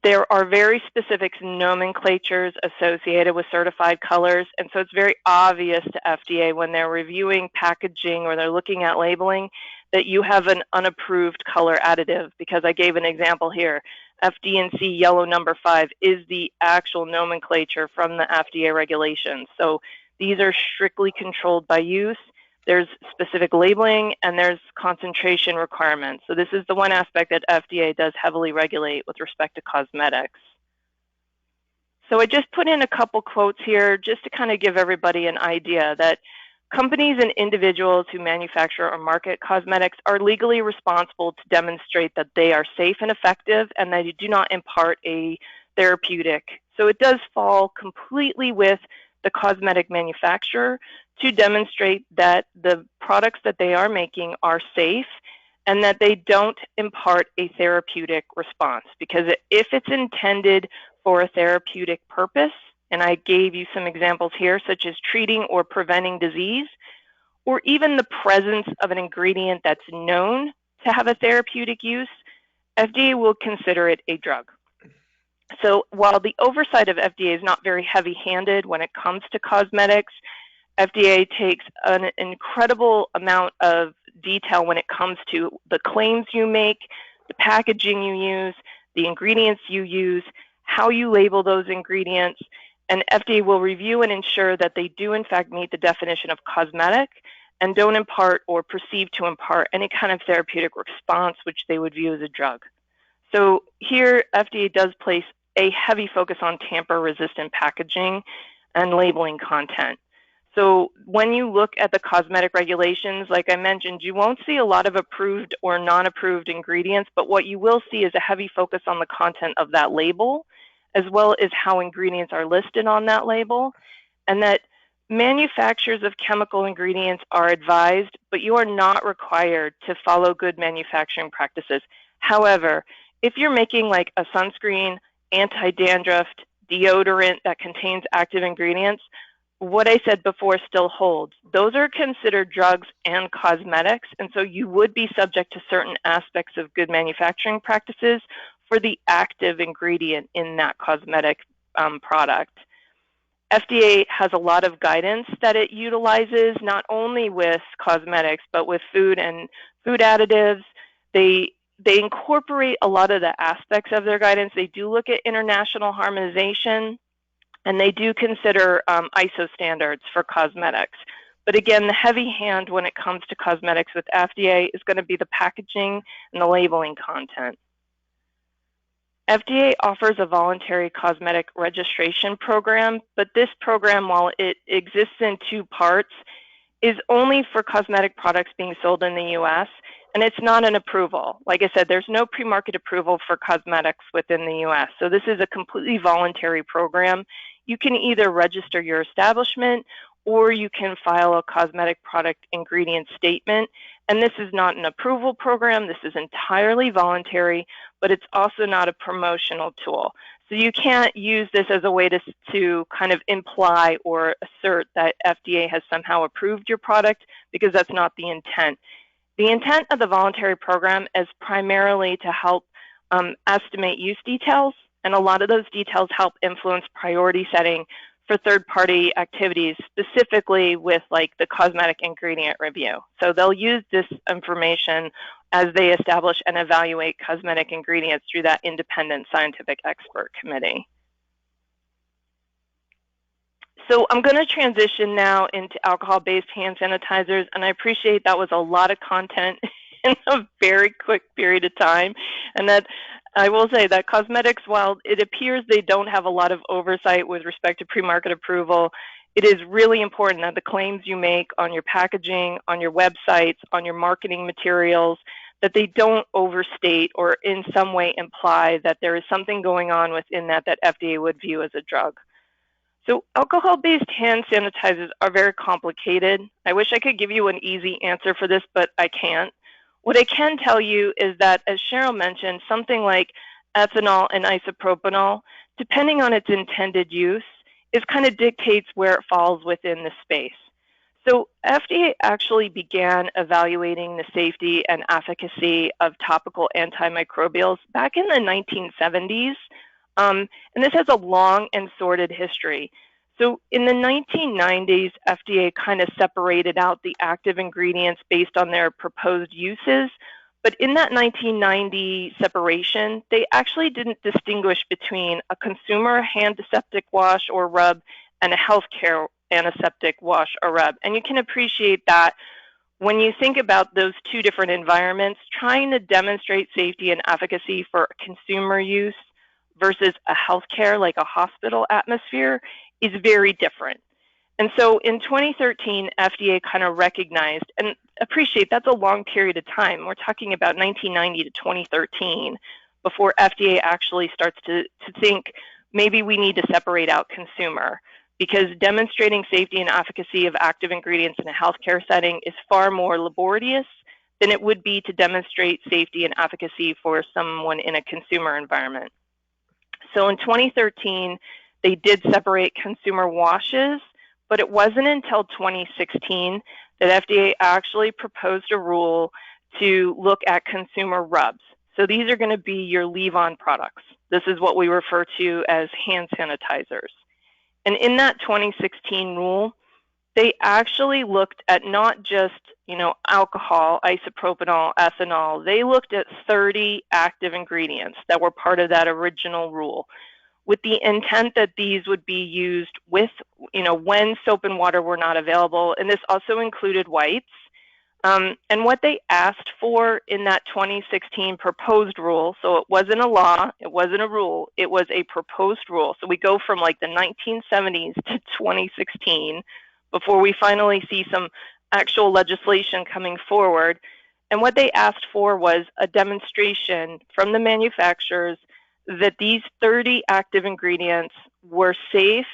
There are very specific nomenclatures associated with certified colors, and so it's very obvious to FDA when they're reviewing packaging or they're looking at labeling that you have an unapproved color additive, because I gave an example here. FD&C yellow number 5 is the actual nomenclature from the FDA regulations. So these are strictly controlled by use. There's specific labeling, and there's concentration requirements. So this is the one aspect that FDA does heavily regulate with respect to cosmetics. So I just put in a couple quotes here just to kind of give everybody an idea that companies and individuals who manufacture or market cosmetics are legally responsible to demonstrate that they are safe and effective and that you do not impart a therapeutic. So it does fall completely with the cosmetic manufacturer to demonstrate that the products that they are making are safe and that they don't impart a therapeutic response. Because if it's intended for a therapeutic purpose, and I gave you some examples here, such as treating or preventing disease, or even the presence of an ingredient that's known to have a therapeutic use, FDA will consider it a drug. So while the oversight of FDA is not very heavy-handed when it comes to cosmetics, FDA takes an incredible amount of detail when it comes to the claims you make, the packaging you use, the ingredients you use, how you label those ingredients, and FDA will review and ensure that they do in fact meet the definition of cosmetic and don't impart or perceive to impart any kind of therapeutic response which they would view as a drug. So here FDA does place a heavy focus on tamper-resistant packaging and labeling content. So when you look at the cosmetic regulations, like I mentioned, you won't see a lot of approved or non-approved ingredients, but what you will see is a heavy focus on the content of that label, as well as how ingredients are listed on that label, and that manufacturers of chemical ingredients are advised, but you are not required to follow good manufacturing practices. However, if you're making like a sunscreen, anti-dandruff, deodorant that contains active ingredients, what I said before still holds. Those are considered drugs and cosmetics, and so you would be subject to certain aspects of good manufacturing practices for the active ingredient in that cosmetic product. FDA has a lot of guidance that it utilizes, not only with cosmetics, but with food and food additives. They incorporate a lot of the aspects of their guidance. They do look at international harmonization, and they do consider ISO standards for cosmetics. But again, the heavy hand when it comes to cosmetics with FDA is going to be the packaging and the labeling content. FDA offers a voluntary cosmetic registration program, but this program, while it exists in two parts, is only for cosmetic products being sold in the US, and it's not an approval. Like I said, there's no pre-market approval for cosmetics within the US, so this is a completely voluntary program. You can either register your establishment or you can file a cosmetic product ingredient statement. And this is not an approval program. This is entirely voluntary, but it's also not a promotional tool. So you can't use this as a way to kind of imply or assert that FDA has somehow approved your product, because that's not the intent. The intent of the voluntary program is primarily to help estimate use details, and a lot of those details help influence priority setting for third-party activities, specifically with like the cosmetic ingredient review. So they'll use this information as they establish and evaluate cosmetic ingredients through that independent scientific expert committee. So I'm going to transition now into alcohol-based hand sanitizers, and I appreciate that was a lot of content in a very quick period of time, and that I will say that cosmetics, while it appears they don't have a lot of oversight with respect to pre-market approval, it is really important that the claims you make on your packaging, on your websites, on your marketing materials, that they don't overstate or in some way imply that there is something going on within that FDA would view as a drug. So alcohol-based hand sanitizers are very complicated. I wish I could give you an easy answer for this, but I can't. What I can tell you is that, as Cheryl mentioned, something like ethanol and isopropanol, depending on its intended use, is kind of dictates where it falls within the space. So FDA actually began evaluating the safety and efficacy of topical antimicrobials back in the 1970s. And this has a long and sordid history. So in the 1990s, FDA kind of separated out the active ingredients based on their proposed uses. But in that 1990 separation, they actually didn't distinguish between a consumer antiseptic wash or rub and a healthcare antiseptic wash or rub. And you can appreciate that when you think about those two different environments, trying to demonstrate safety and efficacy for consumer use versus a healthcare, like a hospital atmosphere, is very different. And so in 2013, FDA kind of recognized, and appreciate that's a long period of time. We're talking about 1990 to 2013 before FDA actually starts to think maybe we need to separate out consumer, because demonstrating safety and efficacy of active ingredients in a healthcare setting is far more laborious than it would be to demonstrate safety and efficacy for someone in a consumer environment. So in 2013, they did separate consumer washes, but it wasn't until 2016 that FDA actually proposed a rule to look at consumer rubs. So these are going to be your leave-on products. This is what we refer to as hand sanitizers. And in that 2016 rule, they actually looked at not just, alcohol, isopropanol, ethanol. They looked at 30 active ingredients that were part of that original rule, with the intent that these would be used with, when soap and water were not available. And this also included wipes. And what they asked for in that 2016 proposed rule, so it wasn't a law, it wasn't a rule, it was a proposed rule. So we go from like the 1970s to 2016 before we finally see some actual legislation coming forward. And what they asked for was a demonstration from the manufacturers that these 30 active ingredients were safe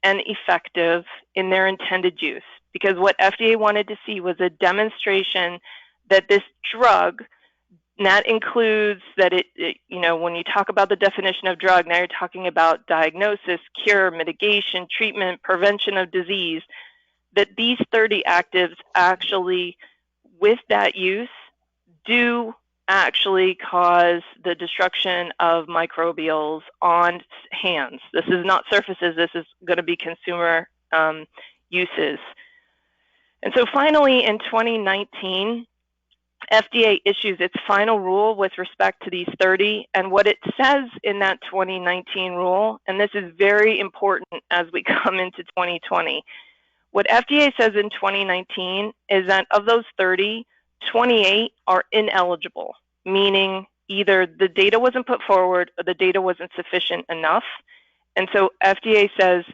and effective in their intended use. Because what FDA wanted to see was a demonstration that this drug, and that includes that when you talk about the definition of drug, now you're talking about diagnosis, cure, mitigation, treatment, prevention of disease, that these 30 actives actually, with that use, do actually cause the destruction of microbials on hands. This is not surfaces, this is going to be consumer uses. And so finally, in 2019, FDA issues its final rule with respect to these 30. And what it says in that 2019 rule, and this is very important as we come into 2020, what FDA says in 2019 is that of those 30, 28 are ineligible, meaning either the data wasn't put forward or the data wasn't sufficient enough. And so FDA says,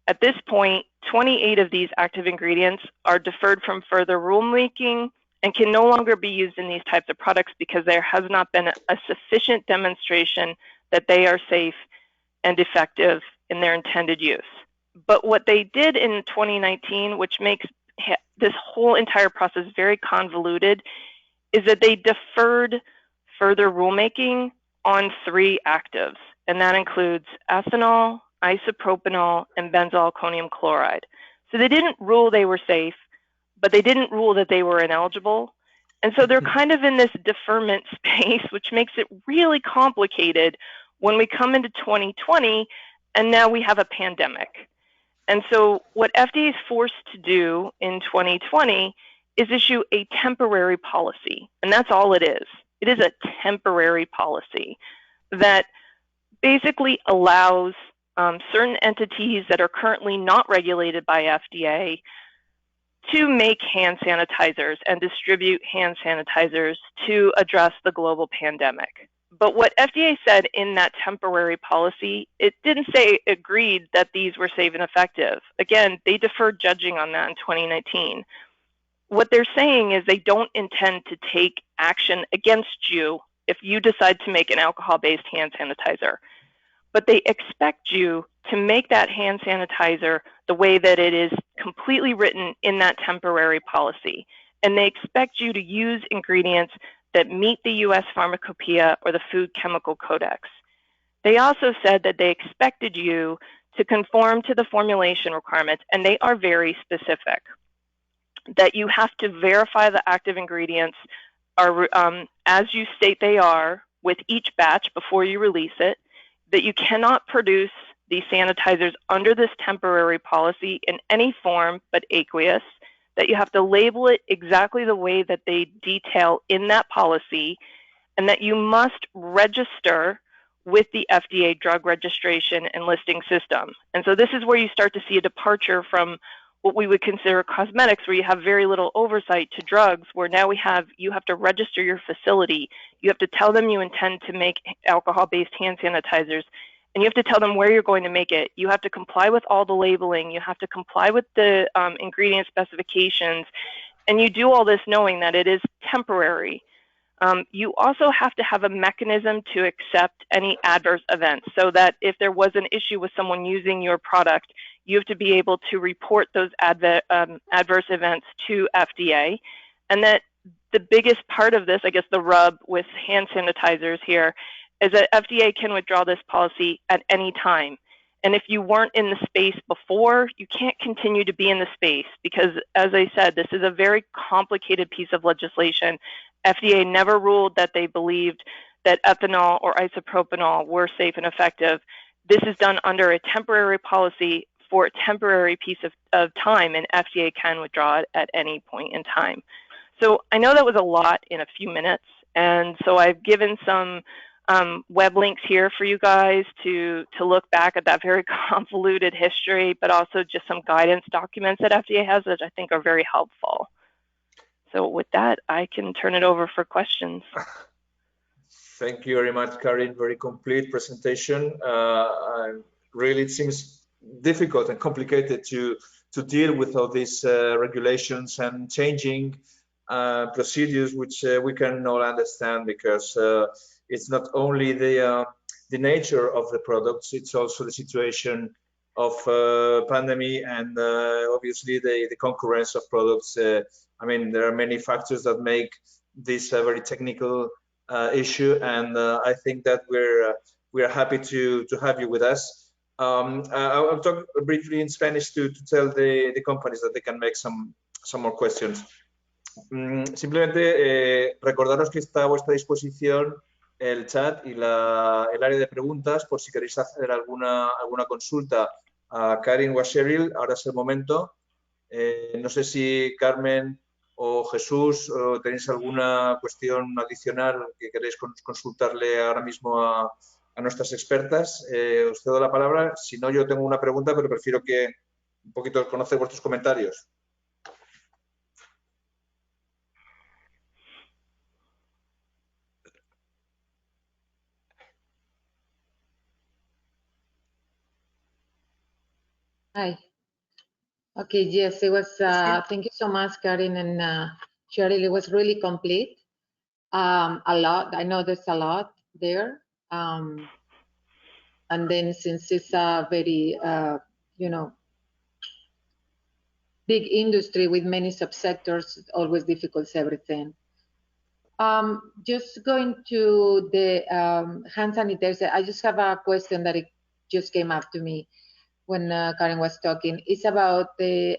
at this point, 28 of these active ingredients are deferred from further rulemaking and can no longer be used in these types of products because there has not been a sufficient demonstration that they are safe and effective in their intended use. But what they did in 2019, which makes this whole entire process very convoluted, is that they deferred further rulemaking on 3 actives, and that includes ethanol, isopropanol, and benzalkonium chloride. So they didn't rule they were safe, but they didn't rule that they were ineligible. And so they're kind of in this deferment space, which makes it really complicated when we come into 2020 and now we have a pandemic. And so what FDA is forced to do in 2020 is issue a temporary policy. And that's all it is. It is a temporary policy that basically allows certain entities that are currently not regulated by FDA to make hand sanitizers and distribute hand sanitizers to address the global pandemic. But what FDA said in that temporary policy, it didn't say it agreed that these were safe and effective. Again, they deferred judging on that in 2019. What they're saying is they don't intend to take action against you if you decide to make an alcohol-based hand sanitizer. But they expect you to make that hand sanitizer the way that it is completely written in that temporary policy. And they expect you to use ingredients that meet the US Pharmacopoeia or the Food Chemical Codex. They also said that they expected you to conform to the formulation requirements, and they are very specific. That you have to verify the active ingredients are as you state they are with each batch before you release it, that you cannot produce these sanitizers under this temporary policy in any form but aqueous, that you have to label it exactly the way that they detail in that policy, and that you must register with the FDA drug registration and listing system. And so this is where you start to see a departure from what we would consider cosmetics, where you have very little oversight, to drugs, where now you have to register your facility. You have to tell them you intend to make alcohol-based hand sanitizers, and you have to tell them where you're going to make it. You have to comply with all the labeling. You have to comply with the ingredient specifications, and you do all this knowing that it is temporary. You also have to have a mechanism to accept any adverse events, so that if there was an issue with someone using your product, you have to be able to report those adverse events to FDA. And that the biggest part of this, I guess the rub with hand sanitizers here, is that FDA can withdraw this policy at any time. And if you weren't in the space before, you can't continue to be in the space, because, as I said, this is a very complicated piece of legislation. FDA never ruled that they believed that ethanol or isopropanol were safe and effective. This is done under a temporary policy for a temporary piece of time, and FDA can withdraw it at any point in time. So I know that was a lot in a few minutes, and so I've given some web links here for you guys to look back at that very convoluted history, but also just some guidance documents that FDA has that I think are very helpful. So with that, I can turn it over for questions. Thank you very much, Karin. Very complete presentation. Really, it seems difficult and complicated to deal with all these regulations and changing procedures, which we can all understand, because it's not only the nature of the products, it's also the situation of pandemic, and obviously the concurrence of products. I mean, there are many factors that make this a very technical issue, and I think that we're happy to have you with us. I'll talk briefly in Spanish to tell the companies that they can make some more questions. Simplemente recordaros que está a vuestra disposición el chat y el área de preguntas por si queréis hacer alguna consulta a Karin o a Cheryl. Ahora es el momento. No sé si Carmen o Jesús tenéis alguna cuestión adicional que queréis consultarle ahora mismo a nuestras expertas. Os cedo la palabra. Si no, yo tengo una pregunta, pero prefiero que un poquito conocer vuestros comentarios. Hi. Okay, yes, it was, thank you so much, Karin and Cheryl. It was really complete. A lot, I know there's a lot there. And then since it's a very, you know, big industry with many subsectors, it's always difficult to everything. Just going to the hand sanitizer, I just have a question that it just came up to me when Karin was talking. It's about the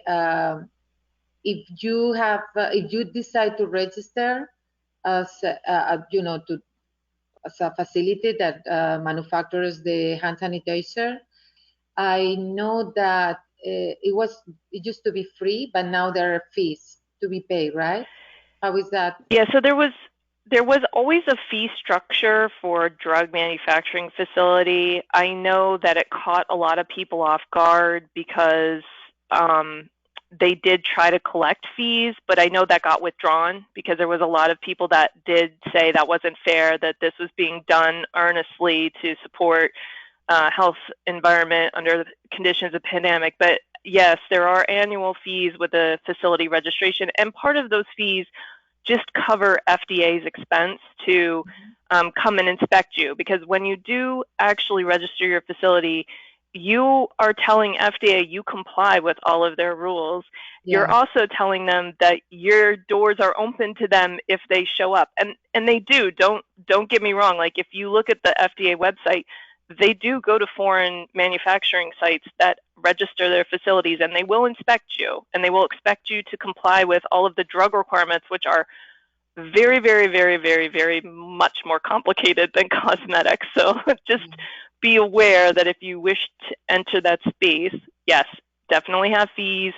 if you decide to register as as a facility that manufactures the hand sanitizer, I know that it used to be free, but now there are fees to be paid, right? How is that? Yeah, so there was always a fee structure for a drug manufacturing facility. I know that it caught a lot of people off guard because they did try to collect fees, but I know that got withdrawn because there was a lot of people that did say that wasn't fair, that this was being done earnestly to support health environment under the conditions of pandemic. But yes, there are annual fees with the facility registration, and part of those fees just cover FDA's expense to come and inspect you, because when you do actually register your facility, you are telling FDA you comply with all of their rules. Yeah. You're also telling them that your doors are open to them if they show up, and they do. Don't get me wrong. Like, if you look at the FDA website, they do go to foreign manufacturing sites that register their facilities, and they will inspect you, and they will expect you to comply with all of the drug requirements, which are very, very, very, very, very much more complicated than cosmetics. So just be aware that if you wish to enter that space, yes, definitely have fees,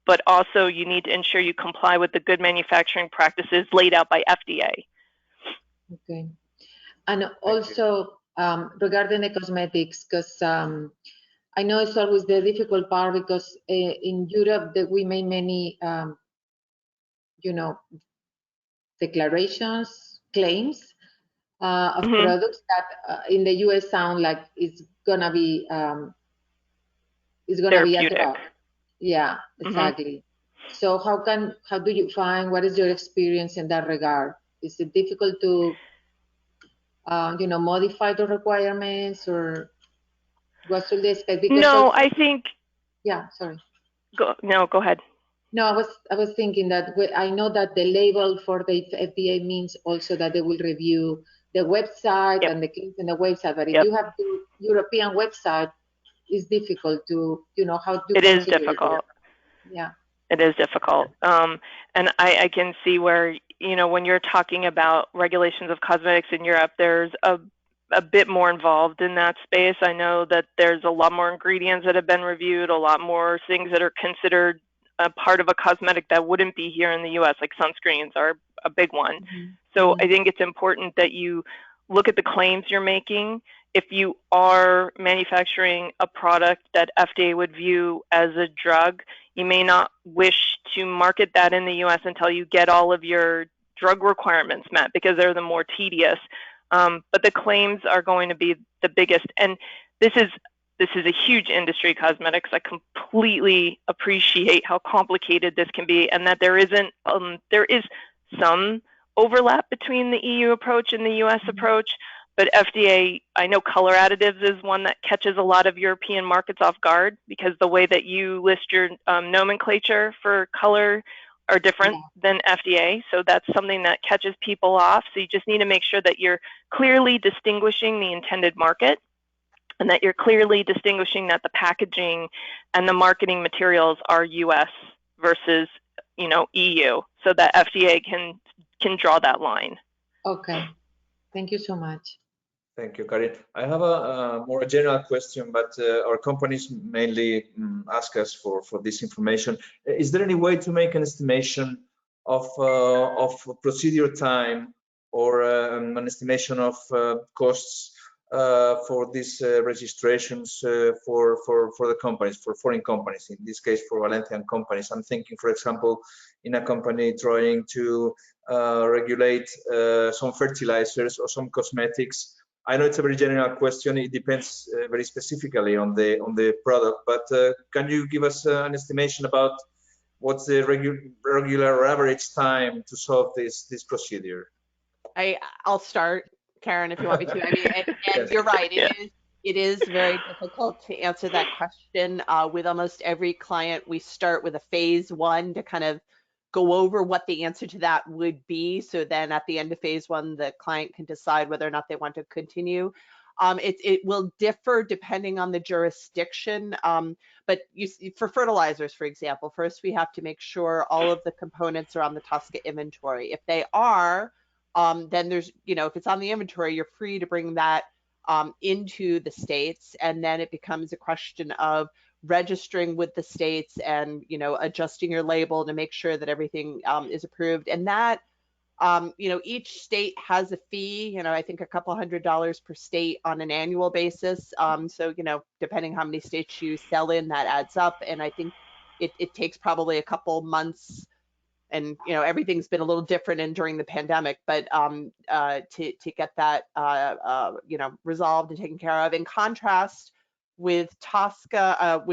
but also you need to ensure you comply with the good manufacturing practices laid out by FDA. Okay. And also, regarding the cosmetics, because I know it's always the difficult part, because in Europe we made many, declarations, claims of products that in the US sound like it's gonna be a drug. Yeah, exactly. So how do you find, what is your experience in that regard? Is it difficult to modify the requirements, or what should they expect? Because no, I think. Yeah, sorry. Go ahead. No, I was thinking that I know that the label for the FDA means also that they will review the website and the claims in the website. But if you have the European website, it's difficult to, how to. It is difficult. Yeah. It is difficult. And I can see where, when you're talking about regulations of cosmetics in Europe, there's a bit more involved in that space. I know that there's a lot more ingredients that have been reviewed, a lot more things that are considered a part of a cosmetic that wouldn't be here in the US, like sunscreens are a big one. So I think it's important that you look at the claims you're making. If you are manufacturing a product that FDA would view as a drug, you may not wish to market that in the US until you get all of your drug requirements met, because they're the more tedious. But the claims are going to be the biggest. And this is a huge industry, cosmetics. I completely appreciate how complicated this can be, and that there is some overlap between the EU approach and the US approach. But FDA, I know color additives is one that catches a lot of European markets off guard, because the way that you list your nomenclature for color are different than FDA. So that's something that catches people off. So you just need to make sure that you're clearly distinguishing the intended market, and that you're clearly distinguishing that the packaging and the marketing materials are US versus, EU, so that FDA can draw that line. Okay. Thank you so much. Thank you, Karin. I have a more general question, but our companies mainly ask us for this information. Is there any way to make an estimation of procedure time, or an estimation of costs for these registrations for the companies, for foreign companies, in this case for Valencian companies? I'm thinking, for example, in a company trying to regulate some fertilizers or some cosmetics. I know it's a very general question. It depends very specifically on the product, but can you give us an estimation about what's the regular average time to solve this procedure? I'll start, Karen, if you want me to. I mean, and yes. You're right. It is very difficult to answer that question. With almost every client, we start with a phase 1 to kind of go over what the answer to that would be. So then at the end of phase 1, the client can decide whether or not they want to continue. It will differ depending on the jurisdiction, but for fertilizers, for example, first we have to make sure all of the components are on the Tosca inventory. If they are, then there's, if it's on the inventory, you're free to bring that into the states, and then it becomes a question of registering with the states and, adjusting your label to make sure that everything is approved. And that, each state has a fee, I think a couple $100 per state on an annual basis. So, depending how many states you sell in, that adds up. And I think it takes probably a couple months, and, everything's been a little different during the pandemic, but to get that, resolved and taken care of. In contrast with Tosca,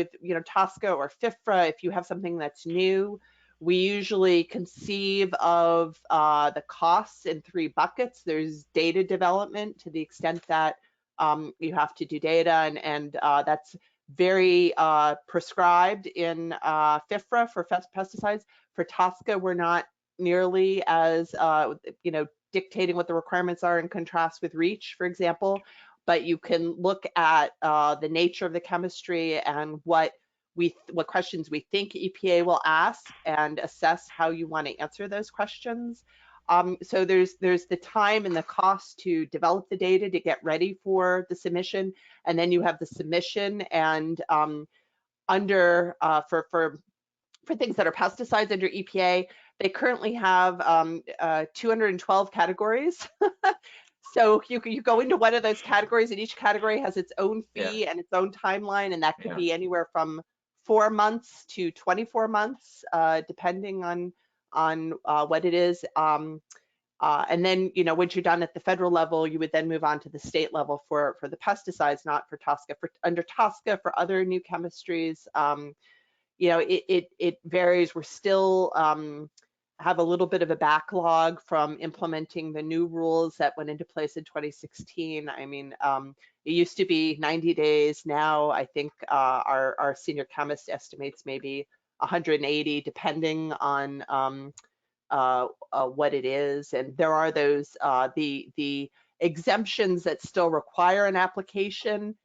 Tosca or Fifra, if you have something that's new, we usually conceive of the costs in 3 buckets. There's data development, to the extent that you have to do data, and that's very prescribed in Fifra for pesticides. For Tosca, we're not nearly as, dictating what the requirements are, in contrast with REACH, for example. But you can look at the nature of the chemistry and what questions we think EPA will ask, and assess how you want to answer those questions. So there's the time and the cost to develop the data to get ready for the submission, and then you have the submission. And for things that are pesticides under EPA, they currently have 212 categories. So you go into one of those categories, and each category has its own fee and its own timeline, and that could be anywhere from 4 months to 24 months, depending on what it is. And then, once you're done at the federal level, you would then move on to the state level for the pesticides, not for Tosca. Under Tosca, for other new chemistries, it varies. We're still have a little bit of a backlog from implementing the new rules that went into place in 2016. I mean, it used to be 90 days. Now I think our senior chemist estimates maybe 180, depending on what it is. And there are those the exemptions that still require an application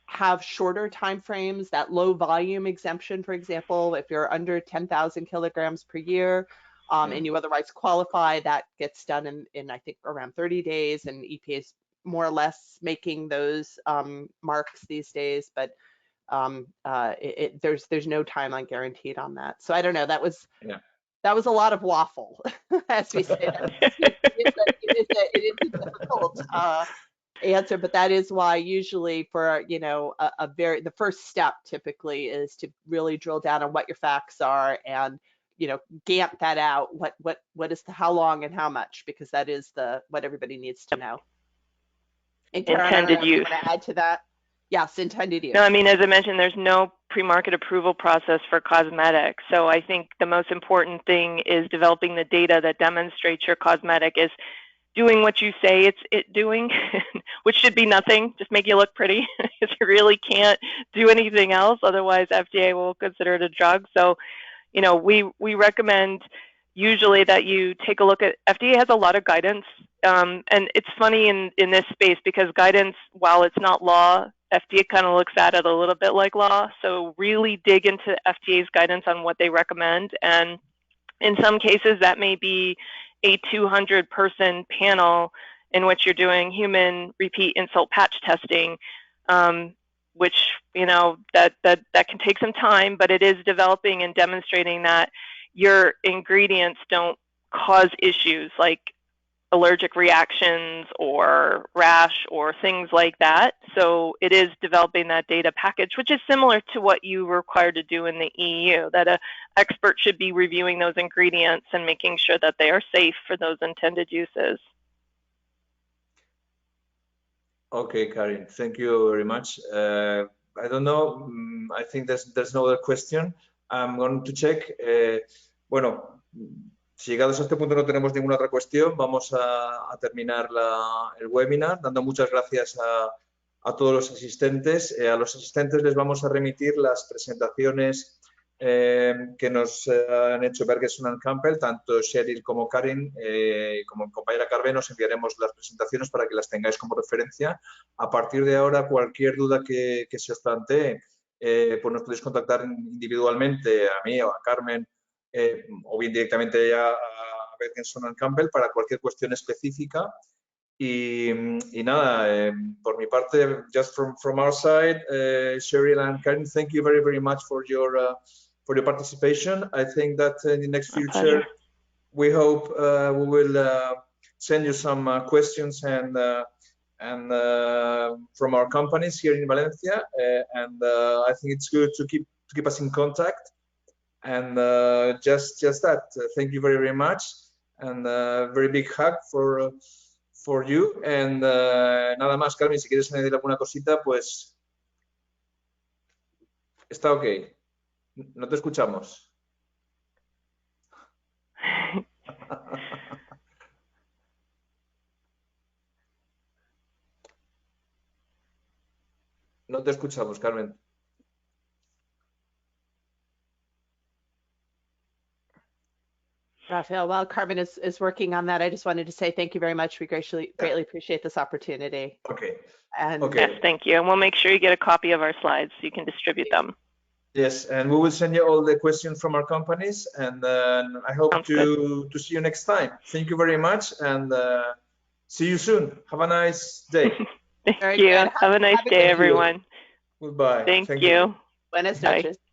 have shorter timeframes. That low volume exemption, for example, if you're under 10,000 kilograms per year and you otherwise qualify, that gets done in I think around 30 days, and EPA is more or less making those marks these days, but there's no timeline guaranteed on that. So I don't know, that was a lot of waffle, as we say. It is a difficult answer, but that is why usually for the first step typically is to really drill down on what your facts are, and Gantt that out, what is the how long and how much, because that is what everybody needs to know. And Karen, intended use. You want to add to that? Yes, intended use. No, I mean, as I mentioned, there's no pre-market approval process for cosmetics. So I think the most important thing is developing the data that demonstrates your cosmetic is doing what you say it's doing, which should be nothing, just make you look pretty, because you really can't do anything else. Otherwise, FDA will consider it a drug. So, we recommend usually that you take a look at, FDA has a lot of guidance. And it's funny in this space, because guidance, while it's not law, FDA kind of looks at it a little bit like law. So really dig into FDA's guidance on what they recommend. And in some cases, that may be a 200-person panel in which you're doing human repeat insult patch testing, which, that can take some time, but it is developing and demonstrating that your ingredients don't cause issues like allergic reactions or rash or things like that. So it is developing that data package, which is similar to what you were required to do in the EU, that an expert should be reviewing those ingredients and making sure that they are safe for those intended uses. Okay, Karin, thank you very much. I don't know, I think there's no other question. I'm going to check. Bueno, si llegados a este punto no tenemos ninguna otra cuestión, vamos a terminar el webinar, dando muchas gracias a todos los asistentes. A los asistentes les vamos a remitir las presentaciones que nos han hecho Bergeson & Campbell, tanto Cheryl como Karin, como mi compañera Carmen, os enviaremos las presentaciones para que las tengáis como referencia. A partir de ahora, cualquier duda que se os plantee, pues nos podéis contactar individualmente a mí o a Carmen, o bien directamente a Bergeson & Campbell para cualquier cuestión específica. Y nada, por mi parte, just from our side, Cheryl and Karin, thank you very, very much for your participation. I think that in the next future, we hope we will send you some questions and from our companies here in Valencia, and I think it's good to keep us in contact. And just that. Thank you very, very much, and very big hug for you. And nada más, Carmen, si quieres añadir alguna cosita, pues está ok. No te escuchamos. No te escuchamos, Carmen. Rafael, while Carmen is working on that, I just wanted to say thank you very much. We greatly appreciate this opportunity. Okay. And okay. Yes, thank you. And we'll make sure you get a copy of our slides so you can distribute them. Yes, and we will send you all the questions from our companies, and I hope to see you next time. Thank you very much, and see you soon. Have a nice day. Thank you. Have a nice day, everyone. Goodbye. Thank you. Buenas noches. Bye.